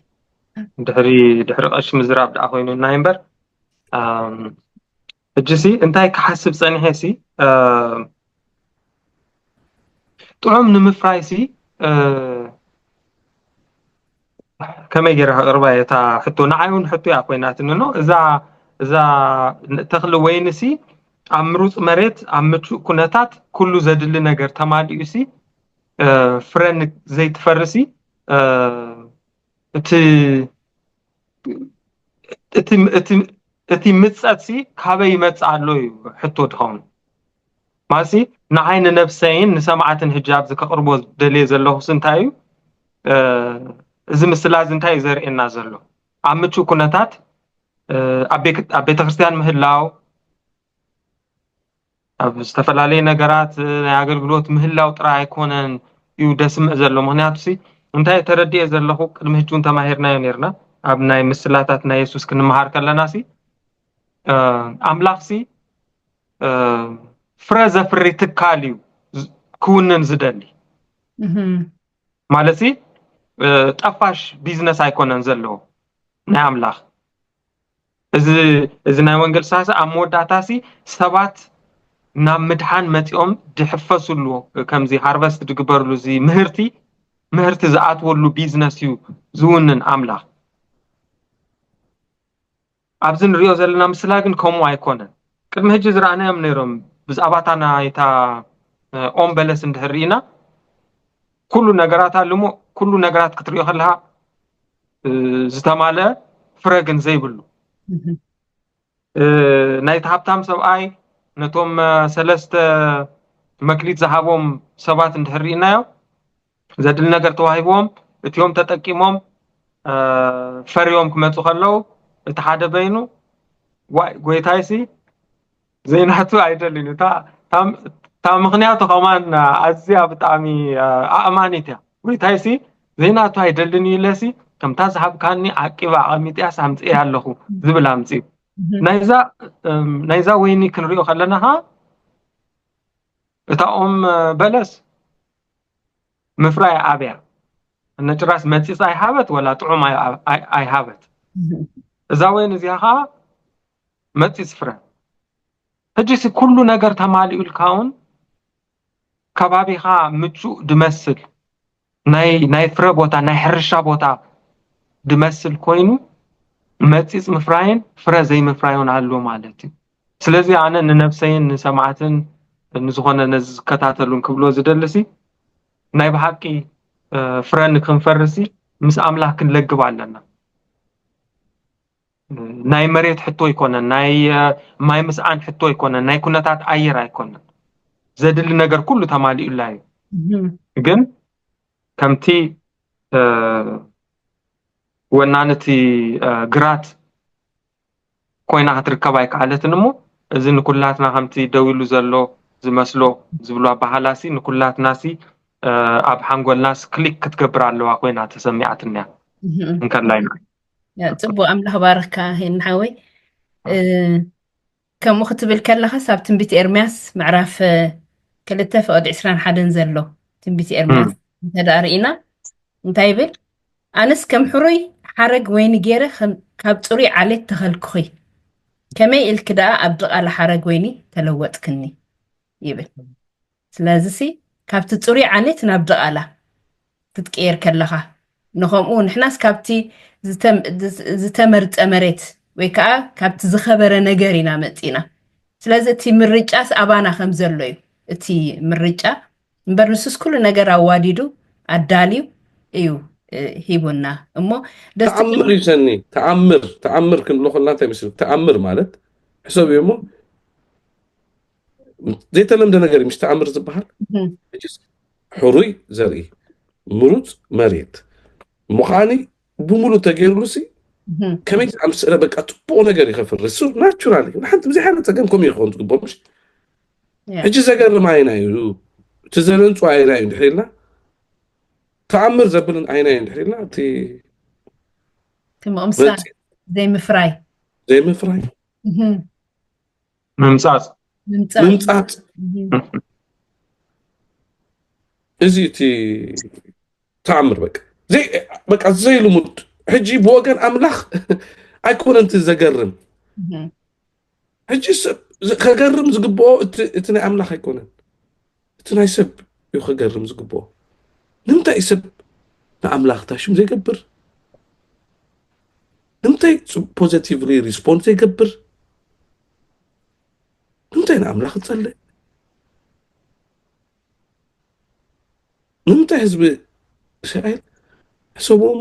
دحري قش مزراب دا خوينو نايمبر الجسي انتاي كحسب صني هسي طعم نمفرايسي كما يجرى ربايتا حتى نعيون حتى يا كوينات انه اذا تخل وينسي امروص مريت امچو كنتات كله زدل ነገር ተማዲዩሲ فرن زي تفرسي እቲ ምጽአትሲ ካበይ ይመጽአሎ እዩ ሕቶ ትኸውን ማሲ ንዓይነ ነፍሰይን ንሰማዓትን ሕጃብ ዝከቅርቦ ደልየ ዘለኹ ስንታይ እዩ እዚ ምስላዝ እንታይ ዘርእየና ዘሎ ኣብ ምቹ ኩነታት ኣብ ቤተ ክርስቲያን ምህላው ኣብ ዝተፈላለዩ ነገራት ናይ ኣገልግሎት ምህላው ጥራይ ኣይኮነን እዩ ደስምዕ ዘሎ ምክንያቱሲ እንታይ ተረዲየ ዘለኹ ቅድሚ ሕጁን ተማሂርናዮ ነርና ኣብ ናይ ምስላታት ናይ ኢየሱስ ክንመሃር ከለናሲ ኣምላኽሲ ፍረዘ ፍሪ ትካል እዩ ክውንን ዝደሊ ማለትሲ ጠፋሽ ቢዝነስ ኣይኮነን ዘለዎ ናይ ኣምላኽ እዚ ናይ ወንጌል ሳሳ ኣብ መወዳእታሲ ሰባት ናብ ምድሓን መፂኦም ድሕፈሱሉ ከምዚ ሃርቨስት ድግበርሉ እዚ ምህርቲ ዝኣትወሉ ቢዝነስ እዩ ዝውንን ኣምላኽ ኣብዚ ንሪኦ ዘለና ምስላ ግን ከምኡ ኣይኮነን ቅድሚ ሕጂ ዝረኣናዮም ነይሮም ብዛዕባታ ናይታ ኦም በለስ እንድሕር ርኢና ኩሉ ነገራት ኣለሞ ኩሉ ነገራት ክትሪኦ ከለካ ዝተማልአ ፍረ ግን ዘይብሉ ናይቲ ሃብታም ሰብኣይ ነቶም 3 መክሊት ዝሃቦም ሰባት እንድሕር ርኢናዮ ዘድሊ ነገር ተዋሂቦም እቲኦም ተጠቂሞም ፈርዮም ክመፁ ከለዉ እቲ ሓደ በይኑ ዋይ ጎይታይሲ ዘይናቱ ኣይደልን እታ ምክንያቱ ከማን ኣዝያ ብጣዕሚ ኣእማኒት እያ ጎይታይሲ ዘይናቱ ኣይደልን ኢለሲ ከምታ ዝሃብካኒ ዓቂባ ኣቐሚጥያስ ኣምፅእየ ኣለኹ ዝብል ኣምፅኡ ናይዛ ወይኒ ክንሪኦ ከለና እታ ኦም በለስ ምፍራይ ኣብያ ነጭራስ መፂፅ ኣይሃበት ወላ ጥዑም ኣይሃበት እዛ ወይኒ እዚኣ ከዓ መፂፅ ፍረ ሕጂሲ ኩሉ ነገር ተማሊኡ ኢልካ እውን ከባቢኻ ምቹእ ድመስል ናይ ፍረ ቦታ ናይ ሕርሻ ቦታ ድመስል ኮይኑ መፂፅ ምፍራይን ፍረ ዘይምፍራዩን ኣሎ ማለት እዩ ስለዚ ኣነ ንነፍሰይን ንሰማዕትን ንዝኾነ ነዝከታተሉን ክብሎ ዝደልሲ ናይ ብሓቂ ፍረ ንክንፈርሲ ምስ ኣምላኽ ክንለግብ ኣለና ናይ መሬት ሕቶ ይኮነን ናይ ማይ ምስኣን ሕቶ ይኮነን ናይ ኩነታት ኣየር ኣይኮነን ዘድሊ ነገር ኩሉ ተማሊኡላ እዩ ግን ከምቲ ወናንቲ ግራት ኮይና ክትርከብ ኣይከኣለትን እሞ እዚ ንኩላትና ከምቲ ደው ኢሉ ዘሎ ዝመስሎ ዝብሎ ኣባሃላሲ ንኩላትናሲ ኣብ ሓንጎልናስ ክሊክ ክትገብር ኣለዋ ኮይና ተሰሚዓትንያ እንከላይና ፅቡቅ ኣምላኽ ባረካ ይንሓወይ ከምኡ ክትብል ከለኻ ኣብ ትንቢት ኤርምያስ ምዕራፍ 2 ፍቅዲ 21 ዘሎ ትንቢት ኤርምያስ እንተዳ ርኢና እንታይ ይብል ኣነስ ከም ሕሩይ ሓረግ ወይኒ ገይረ ካብ ፅሩይ ዓሌት ተኸልክኺ ከመይ ኢልክ ደኣ ኣብ ድቓላ ሓረግ ወይኒ ተለወጥክኒ ይብል ስለዚ ካብቲ ፅሩይ ዓሌት ናብ ድቓላ ክትቀየር ከለኻ ንኸምኡ ንሕናስ ካብቲ ዝተመርፀ መሬት ወይ ከዓ ካብቲ ዝኸበረ ነገር ኢና መፂና ስለዚ እቲ ምርጫስ ኣባና ከም ዘሎ እዩ እቲ ምርጫ እምበር ንሱስ ኩሉ ነገር ኣዋዲዱ ኣዳልዩ እዩ ሂቡና እሞ ተዓምር ይሰኒ ተዓምር ክንብሎ ከለና እንታይ መስሉ ተዓምር ማለት ሕሰብ እዩ እሞ ዘይተለምደ ነገር ምስ ተዓምር ዝበሃል ሕሩይ ዘርኢ ምሩፅ መሬት ምዃኒ ብሙሉእ ተገይሩሉሲ ከመይ ኣምስረ በቃ ፅቡቅ ነገር ይኸፍርስ ናቹራሊ ንሓንቲ ብዘይ ሓደ ፀገም ከምኡ ይኸውን ትግቦ ምሽ ሕጂ ዘገርም ዓይና እዩ እቲ ዘነንፁ ዓይና እዩ እንድሕር ኢልና ተዓምር ዘብልን ዓይና እዩ እንድሕር ኢልና እቲ ምቕምሳል ዘይምፍራይ ምምፃፅ እዚ እቲ ተዓምር በቃ ዘይልሙድ ሕጂ ብወገን ኣምላኽ ኣይኮነን እቲ ዘገርም ሕጂ ከገርም ዝግብኦ እቲ ናይ ኣምላኽ ኣይኮነን እቲ ናይ ሰብ እዩ ከገርም ዝግብኦ ንምንታይ ሰብ ንኣምላኽ ታሽም ዘይገብር ንምንታይ ፖዚቲቭሊ ሪስፖንድ ዘይገብር ንምንታይ ንኣምላኽ ዝፀልእ ንምንታይ ህዝቢ እስራኤል ሕሰቦም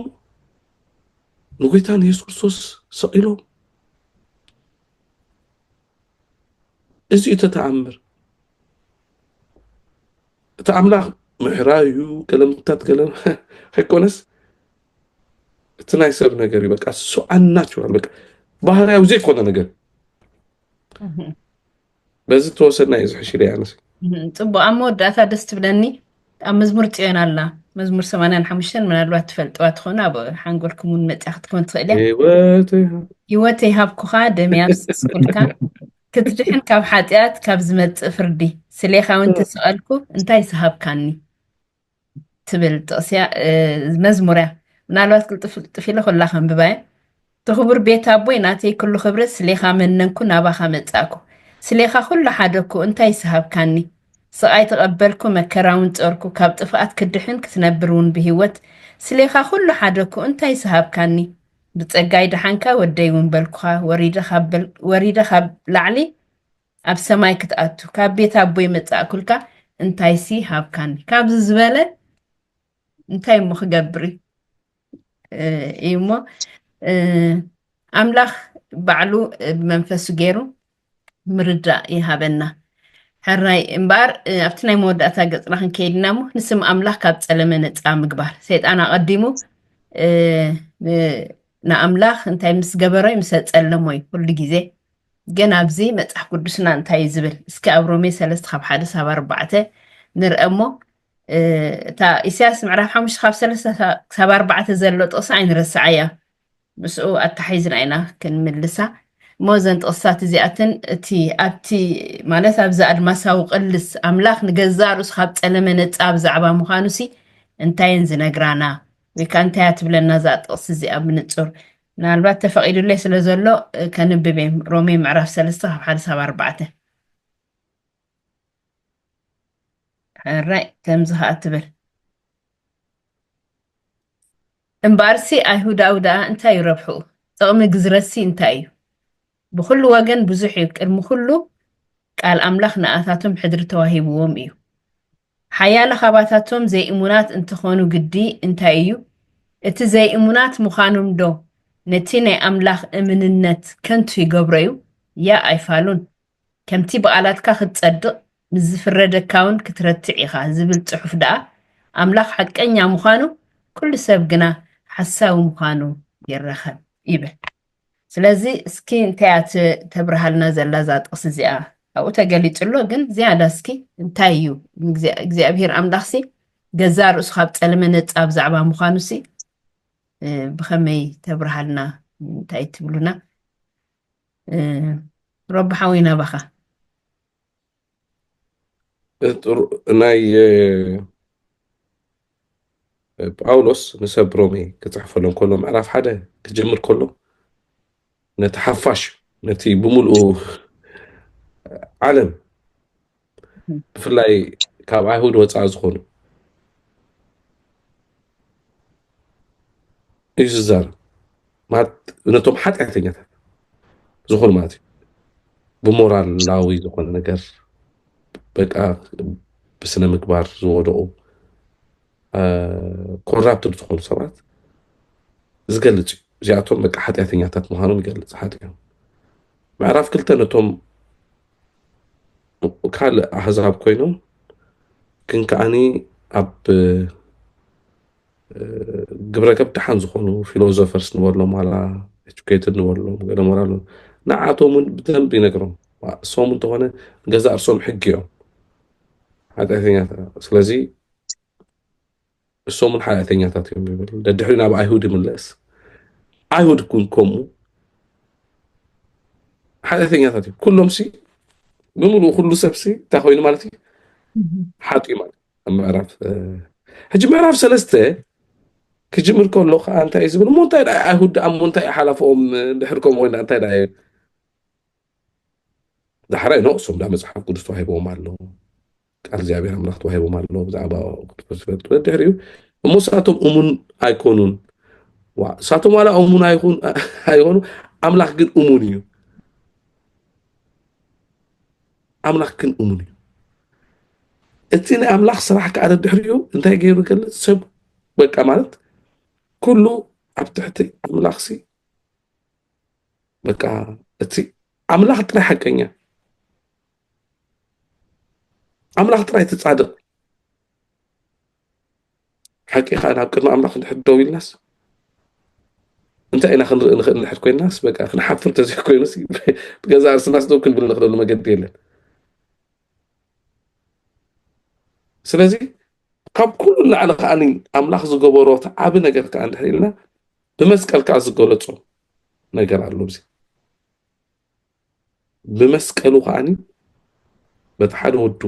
ንጎይታን ኢየሱስ ክርስቶስ ሰቂሎም እዚ እዩ ተተኣምር እቲ ኣምላኽ ምሕራይ እዩ ገለምታት ገለም ኣይኮነስ እቲ ናይ ሰብ ነገር እዩ በቃ ሶ ኣናቹራል በቃ ባህርያዊ ዘይኮነ ነገር በዚ ተወሰድና እዩ ዝሕሽለ ኣነስ ፅቡቅ ኣብ መወዳእታ ደስ ትብለኒ ኣብ መዝሙር ፅዮን ኣላ መዝሙር 85 ምናልባት ትፈልጥዋ ትኾኑ ኣብ ሓንጎልኩም እውን መፅያ ክትኮን ትኽእል እያ ሂወተይ ሃብኩኻ ደመይ ኣብስኩልካ ክትድሕን ካብ ሓጢኣት ካብ ዝመፅእ ፍርዲ ስለኻ እውን ተሰቐልኩ እንታይ ዝሃብካኒ ትብል ጥቕስያ መዝሙርያ ምናልባት ቅልጥፍ ኢለ ኩላ ከንብባየ ትኽቡር ቤት ኣቦይ ናተይ ኩሉ ክብረት ስሌኻ መነንኩ ናባኻ መጻእኩ ስሌኻ ኩሉ ሓደኩ እንታይ ስሃብካኒ ስቃይ ተቐበልኩ መከራውን ጸርኩ ካብ ጥፍኣት ክድሕን ክትነብር እውን ብሂወት ስሌኻ ኩሉ ሓደኩ እንታይ ስሃብካኒ ብጸጋይ ድሓንካ ወደይ እውን በልኩኻ ወሪደ ካብ ላዕሊ ኣብ ሰማይ ክትኣቱ ካብ ቤት ኣቦይ መጻእኩልካ እንታይ ሲ ሃብካኒ ካብዚ ዝበለ እንታይ እሞ ክገብር እዩ እሞ ኣምላኽ ባዕሉ ብመንፈሱ ገይሩ ምርዳእ ይሃበና ሕራይ እምበር ኣብቲ ናይ መወዳእታ ገጽና ክንከይድና ሞ ንስም ኣምላኽ ካብ ጸለመ ነፃ ምግባር ሰይጣን ኣቐዲሙ ንኣምላኽ እንታይ ምስ ገበሮ ምስ ጸለሞ እዩ ኩሉ ግዜ ግን ኣብዚ መጽሓፍ ቅዱስና እንታይ ዝብል እስኪ ኣብ ሮሜ 3 ካብ 1 ሳብ 4 ንርአ እሞ እታ ኢሳያስ ምዕራፍ 5 ካብ 3 ሳብ 4 ዘሎ ጥቕሲ ኣይንረስዓ እያ ምስኡ ኣተሓይዝና ኢና ክንምልሳ እሞ ዘን ጥቕስታት እዚኣተን እቲ ኣብቲ ማለት ኣብዚ ኣድማሳዊ ቅልስ ኣምላኽ ንገዛእ ርእሱ ካብ ጸለመ ነፃ ብዛዕባ ምዃኑ ሲ እንታይን ዝነግራና ወይ ከዓ እንታይ ትብለና እዛ ጥቕሲ እዚኣ ብንጹር ምናልባት ተፈቒዱለይ ስለ ዘሎ ከንብብ እየ ሮሜ ምዕራፍ 3 ካብ 1 ሳብ 4 ሕራይ ከምዚ ከዓ ትብል እምበኣርሲ ኣይሁዳዊ ደኣ እንታይ ይረብሕኡ ጥቕሚ ግዝረሲ እንታይ እዩ ብኩሉ ወገን ብዙሕ እዩ ቅድሚ ኩሉ ቃል ኣምላኽ ንኣታቶም ሕድሪ ተዋሂብዎም እዩ ሓያለ ኻባታቶም ዘይእሙናት እንትኾኑ ግዲ እንታይ እዩ እቲ ዘይእሙናት ምዃኖም ዶ ነቲ ናይ ኣምላኽ እምንነት ከንቱ ይገብሮ እዩ ያ ኣይፋሉን ከምቲ በቓላትካ ክትጸድቕ ምዝፍረደካ እውን ክትረትዕ ኢኻ ዝብል ጽሑፍ ደኣ ኣምላኽ ሓቀኛ ምዃኑ ኩሉ ሰብ ግና ሓሳዊ ምዃኑ ይረኸብ ይብል ስለዚ እስኪ እንታይ ተብርሃልና ዘላ ዛ ጥቕሲ እዚኣ ኣብኡ ተገሊጹሎ ግን ዝያዳ እስኪ እንታይ እዩ እግዚኣብሔር ኣምላኽ ሲ ገዛእ ርእሱ ካብ ጸለመ ነፃ ብዛዕባ ምዃኑ ሲ ብኸመይ ተብርሃልና እንታይ ትብሉና ረቢ ሓዊና ባኻ ናይ ጳውሎስ ንሰብ ሮሜ ክጽሕፈሎም ከሎ ምዕራፍ 1 ክጅምር ከሎ ነቲ ሓፋሽ ነቲ ብምልኡ ዓለም ብፍላይ ካብ ኣይሁድ ወፃኢ ዝኾኑ እዩ ዝዛረብ ነቶም ሓጢአተኛታት ዝኾኑ ማለት እዩ ብሞራላዊ ዝኾነ ነገር በቃ ብስነ ምግባር ዝወደቑ ኮራፕትድ ዝኾኑ ሰባት ዝገልጽ እዩ እዚኣቶም በቃ ሓጢአተኛታት ምዃኖም ይገልጽ ሓጢኦም ምዕራፍ 2 ነቶም ካልእ ኣሕዛብ ኮይኖም ግን ከዓኒ ኣብ ግብረ ገብ ድሓን ዝኾኑ ፊሎዞፈርስ ንበሎም ዋላ ኤጁኬትድ ንበሎም ገለ ሞራል ንዓቶም እውን ብደንብ ይነግሮም እሶም እንተኾነ ገዛእ ርእሶም ሕጊ እዮም ሓጢአተኛታት ስለዚ እሶም እውን ሓጢአተኛታት እዮም ይብል ደድሕሪ ናብ ኣይሁድ ይምለስ ኣይሁድ ኩን ከምኡ ሓጢአተኛታት እዮም ኩሎም ሲ ብምሉእ ኩሉ ሰብ ሲ እንታይ ኮይኑ ማለት እዩ ሓጢኡ ማለት ምዕራፍ ሕጂ ምዕራፍ 3 ክጅምር ከሎ ከዓ እንታይ ዝብል ሞ እንታይ ኣይሁድ ኣብ ምንታይ ሓላፎም ድሕሪ ከምኡ ኮይና እንታይ ዳሕራይ ነቕሶም ዳ መፅሓፍ ቅዱስ ተዋሂቦም ኣሎ ቃል እግዚኣብሔር ኣምላኽ ተዋሂቦም ኣሎ ብዛዕባ ቅዱስ ዝፈልጡ ድሕሪኡ እሞ ሳቶም እሙን ኣይኮኑን ሳቶም ዋላ እሙን ኣይኮኑ ኣምላኽ ግን እሙን እዩ ኣምላኽ ግን እሙን እዩ እቲ ናይ ኣምላኽ ስራሕ ከዓ ድሕሪኡ እንታይ ገይሩ ይገልጽ ሰብ በቃ ማለት ኩሉ ኣብ ትሕቲ ኣምላኽ ሲ በቃ እቲ ኣምላኽ ጥራይ ሓቀኛ ኣምላኽ ጥራይ ትጻድቕ ሓቂኻ ናብ ቅድሚ ኣምላኽ ንድሕር ደው ኢልናስ እንታይ ኢና ክንርኢ ንኽእል ንድሕር ኮይንናስ በቃ ክንሓፍር ተዘይኮይኑስ ብገዛ ርእስናስ ደው ክንብል ንኽእለሉ መገዲ የለን ስለዚ ካብ ኩሉ ላዕሊ ከዓኒ ኣምላኽ ዝገበሮ ዓብ ነገር ከዓ እንድሕር ኢልና ብመስቀል ከዓ ዝገለጾ ነገር ኣሎ ብዚ ብመስቀሉ ከዓኒ በቲ ሓደ ወዱ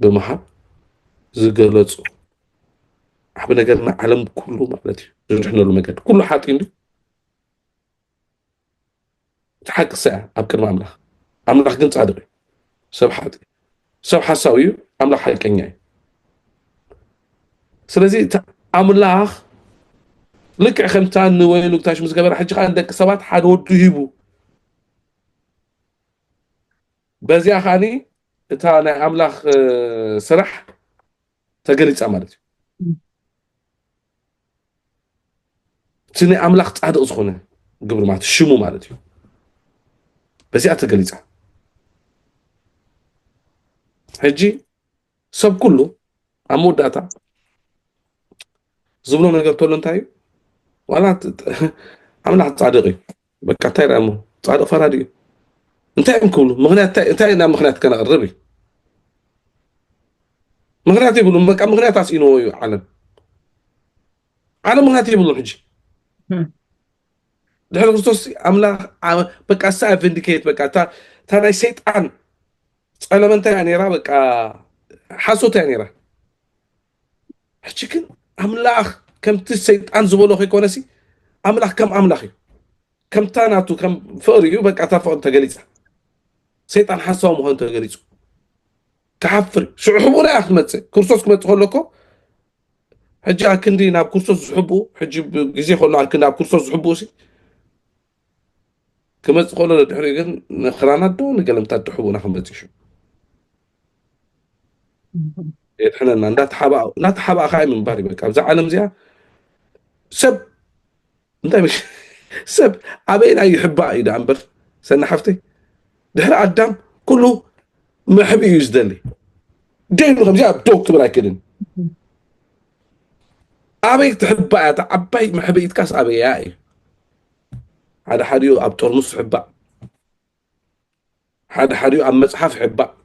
ብምሃብ ዝገለጾ عبد نجرنا عالم كله مالتي رجعنا له مجد كله حاطين له حق ساعة أبكر ما أملاخ جنس عدري سب حاطي سب حساوي أملاخ حق كنياي سلازي أملاخ لك خمسان نوين وكتاش مزقبر حج عندك سبات حد ودو يبو بزي أخاني تانا أملاخ سرح تقريت أمالتي تني أملاخ تعاد أصخونه قبل ما تشمو مالتي بزي أتقريت هجي سب كله أمود داتا زبلون نقدر تقول انتاي ولا عمل حد صادقي بقى تاير امو صادق فرادي انتاي كله مغنيات انتاي انا مغنيات كان قربي مغنيات يقولوا بقى مغنيات عسينو على مغنيات يقولوا حجي دحر كريستوس املا بقى سا فينديكيت بقى تا ناي شيطان على انت يعني را بقى حسوت يعني را حجي كن املاخ كم تسيطان زبولو خيكونسي املاخ كم املاخي كم تاناتو كم فقريو بقى تفق انت قليصة سيطان حسوا مهن تقليصو كحفر شو حبونا يا أخمد كرسوس كم تقول لكم حجي كندي ناب كرسوس حبو حجي بجزي خلنا كنا ناب كرسوس حبو سي كم تقول له تحريقن نخرانا دون قلم تحبونا أخمد شو إحنا لا تحبا لا تحبا خاي من باري بك أبزع علم زيها سب انت مش سب أبينا يحبها إذا عنبر سنة حفتي دحر عدام كله محبي يزدلي دين خمسة دوك تبرا كدن أبيك تحبها تعبي محبي يتكاس أبي ياي هذا حريو أبطر نص حبها هذا حريو أم مصحف حبها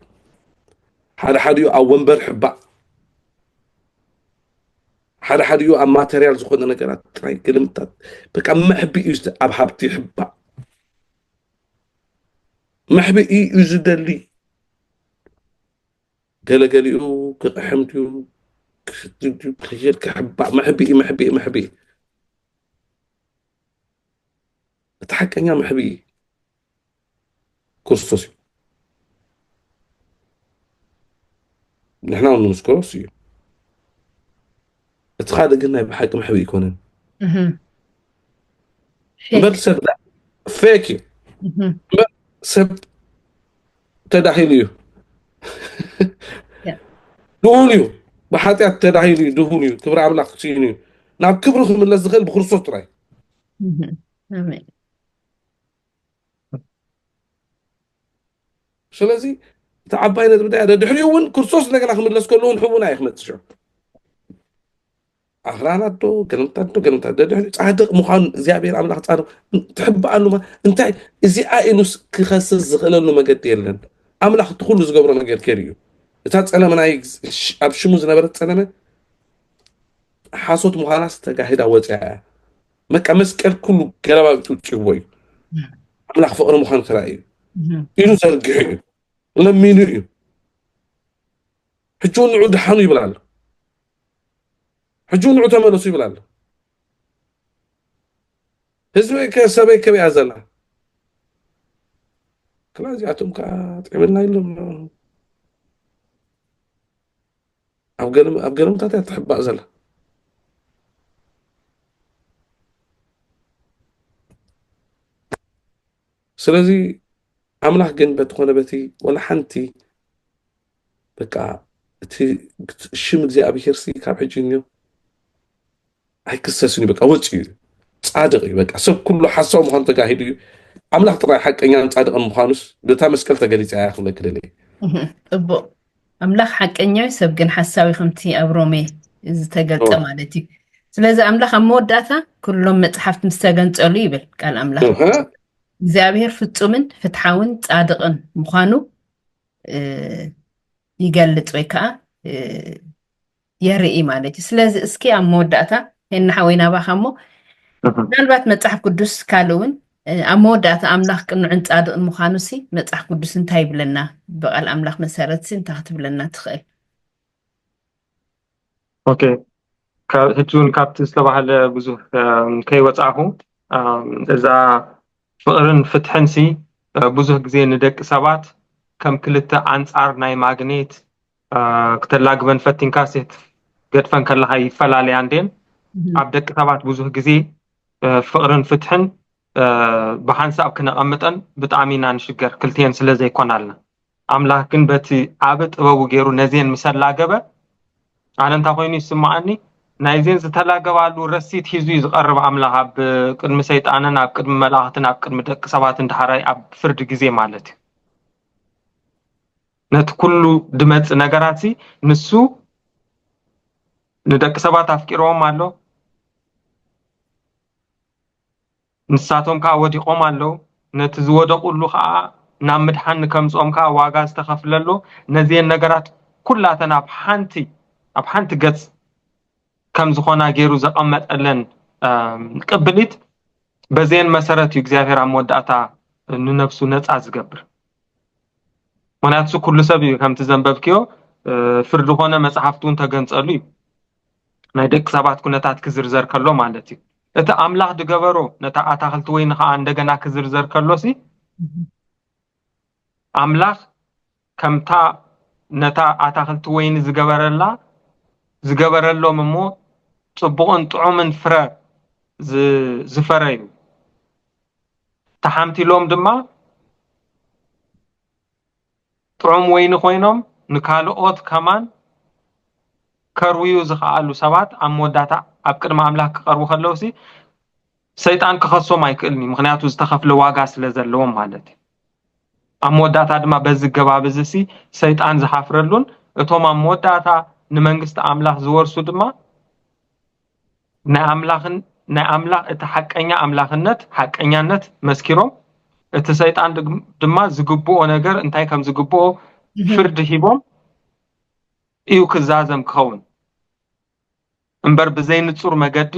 هذا حريو أو ونبر حبها هذا حريو أم ماتريال زخون نقرات تراي كلمتات بك أم محبي يزد أب حبتي حبها محبي يزدلي قال كحمتيو خير كحبها محبي تحكي يا محبي كرسوسي نحن نسكروسي اتخاد قلنا بحق محبي يكونن بل سب لا فيكي سب تدحيليو دهوليو بحاتي تدحيليو دهوليو كبر عمل أخشينيو نعم كبرهم من الزغل بخرصوص تراي آمين شو لازي تعباينا بدأ دحريون كرصوص لكن أخمد لسكولون حبونا يخمد شو أخراناتو كلمتاتو دحري صادق مخان زيابير عمل صادق تحب أنه ما انت إزي آئنوس كخصص زغلله ما قد يلن أملاح تقول زقبر ما قد كريو تات أنا من أي أبشمو زنبرت أنا حاسوت مخاناس تجاهد أوجع ما كمسك الكل كلام بتوجهوي أملاح فقر مخان خرائي إنه زرقعي لما ينيو حجون نعود حانو يبلال حجون نعود عملوا سي يبلال هزوي كسبي كبي أزلا كلاز يعتم كعملنا لهم أبقرم تاتي تحب أزلا سلازي أملاح جن بتخونه بتي ولا حنتي بقى تي شمك زي أبي كرسي كاب حجينيو هاي كسسني بقى وجهي صادقي بقى سب كله حسوا مخان تقاهدي أملاح ترى حق إني صادق المخانس ده مشكلة تقاليد عاخ لك ليه أبو أملاخ حقኛው ሰብ ግን ሓሳዊ ከምቲ ኣብ ሮሜ ዝተገልጸ ማለት እዩ ስለዚ ኣምላኽ ኣብ መወዳእታ ኩሎም መጽሓፍቲ ምስ ተገንጸሉ ይብል ቃል ኣምላኽ እግዚአብሔር ፍጹምን ፍትሓውን ጻድቕን ምዃኑ ይገልጽ ወይ ከዓ የርኢ ማለት እዩ ስለዚ እስኪ ኣብ መወዳእታ እና ሓወይና ባኻሞ ምናልባት መጽሓፍ ቅዱስ ካልውን ኣብ መወዳእታ ኣምላኽ ቅኑዕን ጻድቕን ምዃኑ ሲ መጽሓፍ ቅዱስ እንታይ ይብለና በቃል ኣምላኽ መሰረት ሲ እንታይ ክትብለና ትኽእል ኦኬ ህጁን ካብቲ ዝተባህለ ብዙሕ ከይወፃኹ እዛ ፍቅርን ፍትሕንሲ ብዙሕ ግዜ ንደቂ ሰባት ከም ክልተ አንጻር ናይ ማግኔት ክተላግበን ፈቲንካ ሴት ገድፈን ከለካ ይፈላለያ እንዴን ኣብ ደቂ ሰባት ብዙሕ ግዜ ፍቅርን ፍትሕን ብሓንሳብ ክነቐምጠን ብጣዕሚ ኢና ንሽገር ክልቲአን ስለ ዘይኮናልና ኣምላኽ ግን በቲ ኣብ ጥበቡ ገይሩ ነዚአን ምስ ኣላገበ ኣነ እንታይ ኮይኑ ይስማዓኒ ናይዚአን ዝተላገባሉ ረሲት ሒዙ እዩ ዝቐርብ ኣምላኽ ኣብ ቅድሚ ሰይጣንን ኣብ ቅድሚ መላእኽትን ኣብ ቅድሚ ደቂ ሰባትን ድሓራይ ኣብ ፍርዲ ግዜ ማለት እዩ ነቲ ኩሉ ድመፅእ ነገራት ንሱ ንደቂ ሰባት ኣፍቂሮም ኣሎ ንሳቶም ከዓ ወዲቆም ኣለው ነቲ ዝወደቁሉ ከዓ ናብ ምድሓን ከምጾም ከዓ ዋጋ ዝተኸፍለሎ ነዚአን ነገራት ኩላተን ኣብ ሓንቲ ገጽ ከም ዝኾና ገይሩ ዘቐመጠለን ቅብሊት በዚአን መሰረት እዩ እግዚኣብሔር ኣብ መወዳእታ ንነፍሱ ነፃ ዝገብር ምክንያቱ ኩሉ ሰብ እዩ ከምቲ ዘንበብክዮ ፍርዲ ኮነ መፅሓፍቲ እውን ተገንፀሉ እዩ ናይ ደቂ ሰባት ኩነታት ክዝርዘር ከሎ ማለት እዩ እቲ ኣምላኽ ድገበሮ ነታ ኣታኽልቲ ወይኒ ከዓ እንደገና ክዝርዘር ከሎሲ ኣምላኽ ከምታ ነታ ኣታኽልቲ ወይኒ ዝገበረሎም እሞ ጽቡቕን ጥዑምን ፍረ ዝፈረ እዩ ተሓምቲሎም ድማ ጥዑም ወይኒ ኮይኖም ንካልኦት ከማን ከርውዩ ዝኽኣሉ ሰባት ኣብ መወዳእታ ኣብ ቅድሚ ኣምላኽ ክቐርቡ ከለውሲ ሰይጣን ክኸሶም ኣይክእልኒ ምክንያቱ ዝተኸፍለ ዋጋ ስለ ዘለዎም ማለት እዩ ኣብ መወዳእታ ድማ በዚ ገባብ እዚ ሰይጣን ዝሓፍረሉን እቶም ኣብ መወዳእታ ንመንግስቲ ኣምላኽ ዝወርሱ ድማ ናይ ኣምላኽ እቲ ሓቀኛ ኣምላኽነት ሓቀኛነት መስኪሮም እቲ ሰይጣን ድማ ዝግብኦ ነገር እንታይ ከም ዝግብኦ ፍርዲ ሂቦም እዩ ክዛዘም ክኸውን እምበር ብዘይንጹር መገዲ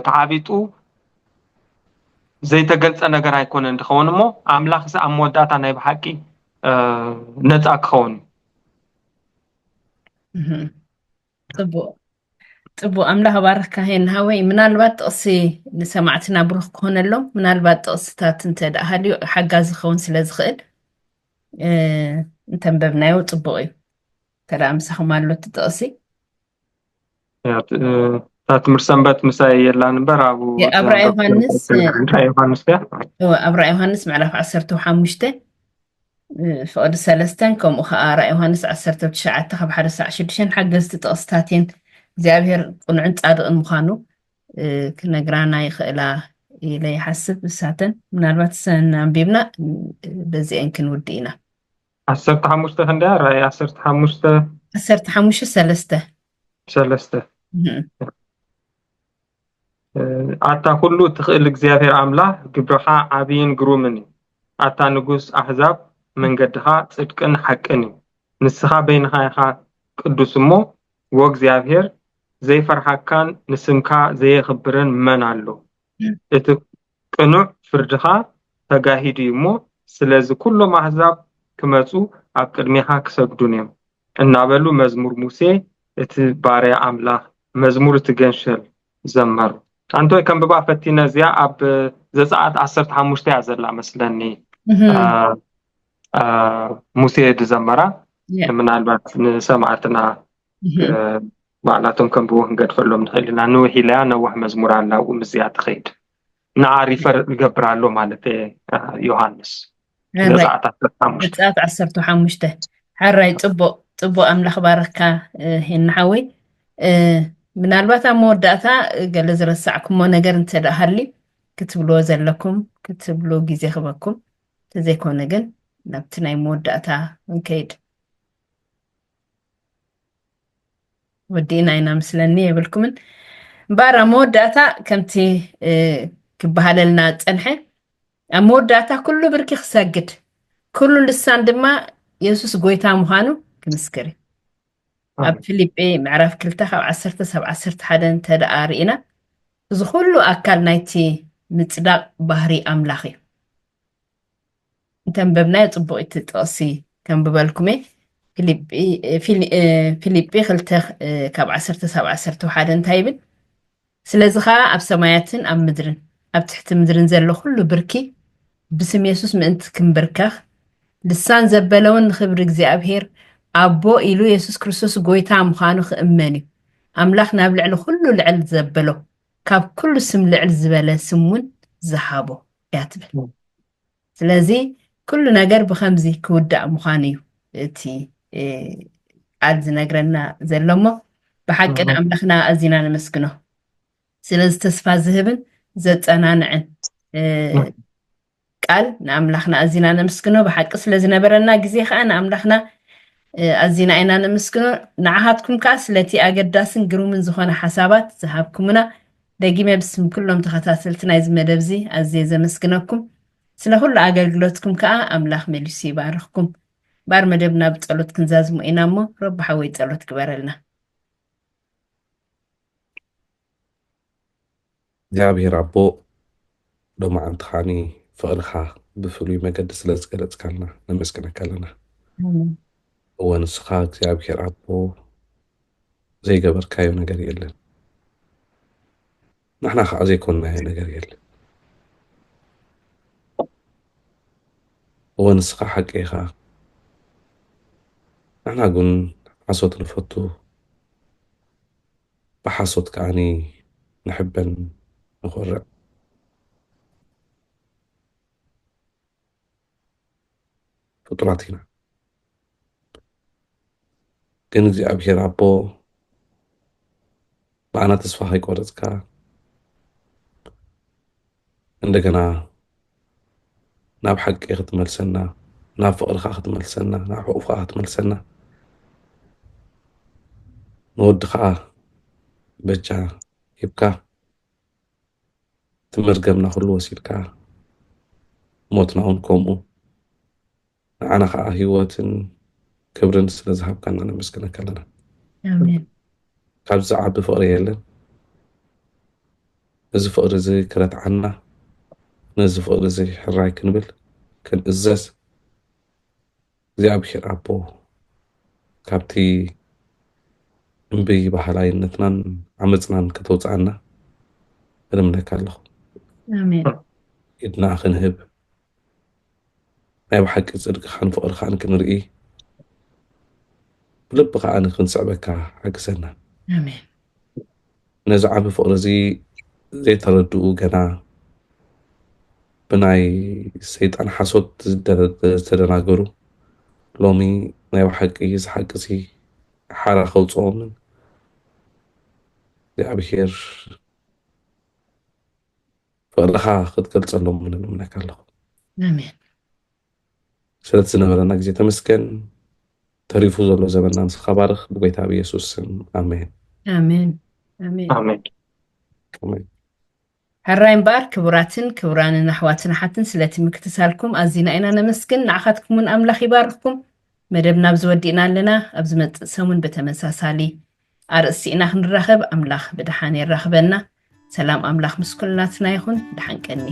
ተዓቢጡ ዘይተገልጸ ነገር ኣይኮነን እንድኸውን እሞ ኣምላኽ ኣብ መወዳእታ ናይ ብሓቂ ነፃ ክኸውን ፅቡቅ ኣምላኽ ባርክካ ሃወይ ምናልባት ጥቕሲ ንሰማዕትና ብሩኽ ክኾነሎም ምናልባት ጥቕስታት እንተደኣ ሃልዩ ሓጋዝ ዝኸውን ስለ ዝኽእል እንተንበብናዮ ፅቡቅ እዩ ተደኣ ምሳኹም ኣሎ እቲ ጥቕሲ ትምህርት ሰንበት ምሳይ የላን እምበር ኣብ ራእይ ዮሃንስ ምዕራፍ 15 ፍቅዲ 3 ከምኡ ከዓ ራእይ ዮሃንስ 19 ካብ 1-6 ሓገዝቲ ጥቕስታት እየን እግዚኣብሔር ቁኑዕን ጻድቕን ምዃኑ ክነግራና ይኽእላ ኢለ ይሓስብ እሳተን ምናልባት ሰናንቢብና በዚአን ክንውዲ ኢና 15 ክንደያ ራእይ 15 ኣታ ኩሉ ትኽእል እግዚኣብሔር ኣምላኽ ግብርኻ ዓብይን ግሩምን እዩ ኣታ ንጉስ ኣሕዛብ መንገድኻ ጽድቅን ሓቅን እዩ ንስኻ በይንኻ ኢኻ ቅዱስ እሞ ወእግዚኣብሔር ዘይፈርሓካን ንስምካ ዘየኽብርን መን ኣሎ እቲ ቅኑዕ ፍርድኻ ተጋሂዱ እሞ ስለዚ ኩሎም ኣሕዛብ ክመፁ ኣብ ቅድሚኻ ክሰግዱን እዮም እናበሉ መዝሙር ሙሴ እቲ ባርያ ኣምላኽ መዝሙር እቲ ገንሸል ዘመሩ አንተ ከም በባ ፈቲና እዚኣ ኣብ ዘጸአት 15 እያ ዘላ መስለኒ ሙሴ ድዘመራ ምናልባት ንሰማዕትና ባዕላቶም ከም ብወን ገድፈሎም ንኽእልና ንውሕ ኢለያ ነዋሕ መዝሙር ኣላው ምዝያ ትኸይድ ንዓሪፈር ይገብራሎ ማለት ዮሃንስ ዘጸአት 15 ሓራይ ጽቡቕ ኣምላኽ ባረካ ሄናሓወይ ምናልባት ኣብ መወዳእታ ገለ ዝረሳዕኩሞ ነገር እንተደኣሃሊ ክትብልዎ ዘለኩም ክትብሎ ግዜ ክበኩም ተዘይኮነ ግን ናብቲ ናይ መወዳእታ እንከይድ ወዲእና ኢና ምስለኒ የብልኩምን እምበር ኣብ መወዳእታ ከምቲ ክበሃለልና ፀንሐ ኣብ መወዳእታ ኩሉ ብርኪ ክሰግድ ኩሉ ልሳን ድማ የሱስ ጎይታ ምዃኑ ክምስክር ኣብ ፊልጵ ምዕራፍ 2 ካብ 10-11 እንተደኣ ርኢና እዚ ኩሉ ኣካል ናይቲ ምፅዳቕ ባህሪ ኣምላኽ እዩ እንተንበብናዮ ፅቡቅ እቲ ጥቕሲ ከም ብበልኩመ ፊልጵ 2 ካብ 17-11 እንታይ ይብል? ስለዚ ከዓ ኣብ ሰማያትን ኣብ ምድርን ኣብ ትሕቲ ምድርን ዘሎ ኩሉ ብርኪ ብስም የሱስ ምእንቲ ክንብርከኽ ልሳን ዘበለውን ንክብሪ እግዚኣብሔር ኣቦ ኢሉ የሱስ ክርስቶስ ጎይታ ምዃኑ ክእመን እዩ። ኣምላኽ ናብ ልዕሊ ኩሉ ልዕል ዘበሎ ካብ ኩሉ ስም ልዕል ዝበለ ስም እውን ዝሃቦ እያ ትብል። ስለዚ ኩሉ ነገር ብከምዚ ክውዳእ ምዃኑ እዩ እቲ ቃል ዝነግረና ዘሎ እሞ ብሓቂ ንኣምላኽና ኣዝና ነመስግኖ ስለዚ ተስፋ ዝህብን ዘፀናንዕን ቃል ንኣምላኽና ኣዝና ነመስግኖ። ብሓቂ ስለዝነበረና ግዜ ከዓ ንኣምላኽና ኣዝና ኢና ነመስግኖ። ንዓኻትኩም ከዓ ስለቲ ኣገዳስን ግሩምን ዝኾነ ሓሳባት ዝሃብኩምና ደጊመ ብስም ኩሎም ተኸታተልቲ ናይዚ መደብ እዚ ኣዝየ ዘመስግነኩም። ስለ ኩሉ ኣገልግሎትኩም ከዓ ኣምላኽ መሊሱ ይባርኽኩም። ባር መደብና ብፀሎት ክንዛዝሙ ኢና እሞ ረቢ ሓወይ ፀሎት ግበረልና። እግዚኣብሔር ኣቦ ሎማዓንትኻኒ ፍቕርኻ ብፍሉይ መገዲ ስለ ዝገለፅካልና ነመስግነካ ኣለና። እወ ንስኻ እግዚኣብሔር ኣቦ ዘይገበርካዮ ነገር የለን፣ ንሕና ከዓ ዘይኮንናዮ ነገር የለን። እወ ንስኻ ሓቂ ኢኻ፣ ንሕና ግን ሓሶት ንፈቱ፣ ብሓሶት ከዓኒ ንሕበን ንኮርዕ ፍጡራት ኢና። ግን እግዚኣብሔር ኣቦ ብኣና ተስፋ ከይቆረፅካ እንደገና ናብ ሓቂ ክትመልሰና፣ ናብ ፍቕርካ ክትመልሰና፣ ናብ ሕቑፍካ ክትመልሰና ንወድኻ በጃ ሂብካ ትመርገምና ኩሉ ወሲድካ ሞትና እውን ከምኡ ንዓና ከዓ ሂወትን ክብርን ስለ ዝሃብካና ነመስግነካ ኣለና። ኣሜን። ካብዚ ዓቢ ፍቕሪ የለን። እዚ ፍቕሪ እዚ ክረትዓና፣ ነዚ ፍቕሪ እዚ ሕራይ ክንብል ክንእዘዝ እግዚኣብሔር ኣቦ ካብቲ እምብይ ባህላይነትናን ዓመፅናን ከተውፅኣና እልምነካ ኣለኹ። ኣሜን። ኢድና ክንህብ ናይ ብሓቂ ፅድቅኻን ፍቕርኻን ክንርኢ ብልቢ ከዓ ንክንስዕበካ ሓግዘና። ኣሜን። ነዚ ዓቢ ፍቕሪ እዚ ዘይተረድኡ ገና ብናይ ሰይጣን ሓሶት ዝተደናገሩ ሎሚ ናይ ብሓቂ ዝሓቂ እዚ ሓራ ከውፅኦምን እግዚኣብሔር ፍቕርኻ ክትገልፀሎምን ንእምነካ ኣለኹ። ኣሜን። ስለቲ ዝነበረና ግዜ ተመስገን። ተሪፉ ዘሎ ዘመንና ንስኻ ባርኽ ብጎይታ ብኢየሱስ ስም ኣሜን። ኣሜን። ኣሜን። ኣሜን። ኣሜን። ሕራይ እምበር ክቡራትን ክቡራንን ኣሕዋትን ሓትን ስለቲ ምክትሳልኩም ኣዝና ኢና ነመስግን። ንዓኻትኩምን ኣምላኽ ይባርኽኩም። መደብ ናብ ዝወዲእና ኣለና። ኣብ ዝመፅእ ሰሙን ብተመሳሳሊ ኣርእስቲ ኢና ክንራኸብ። ኣምላኽ ብድሓን የራኽበና። ሰላም ኣምላኽ ምስ ኩልናትና ይኹን። ድሓን ቀኒ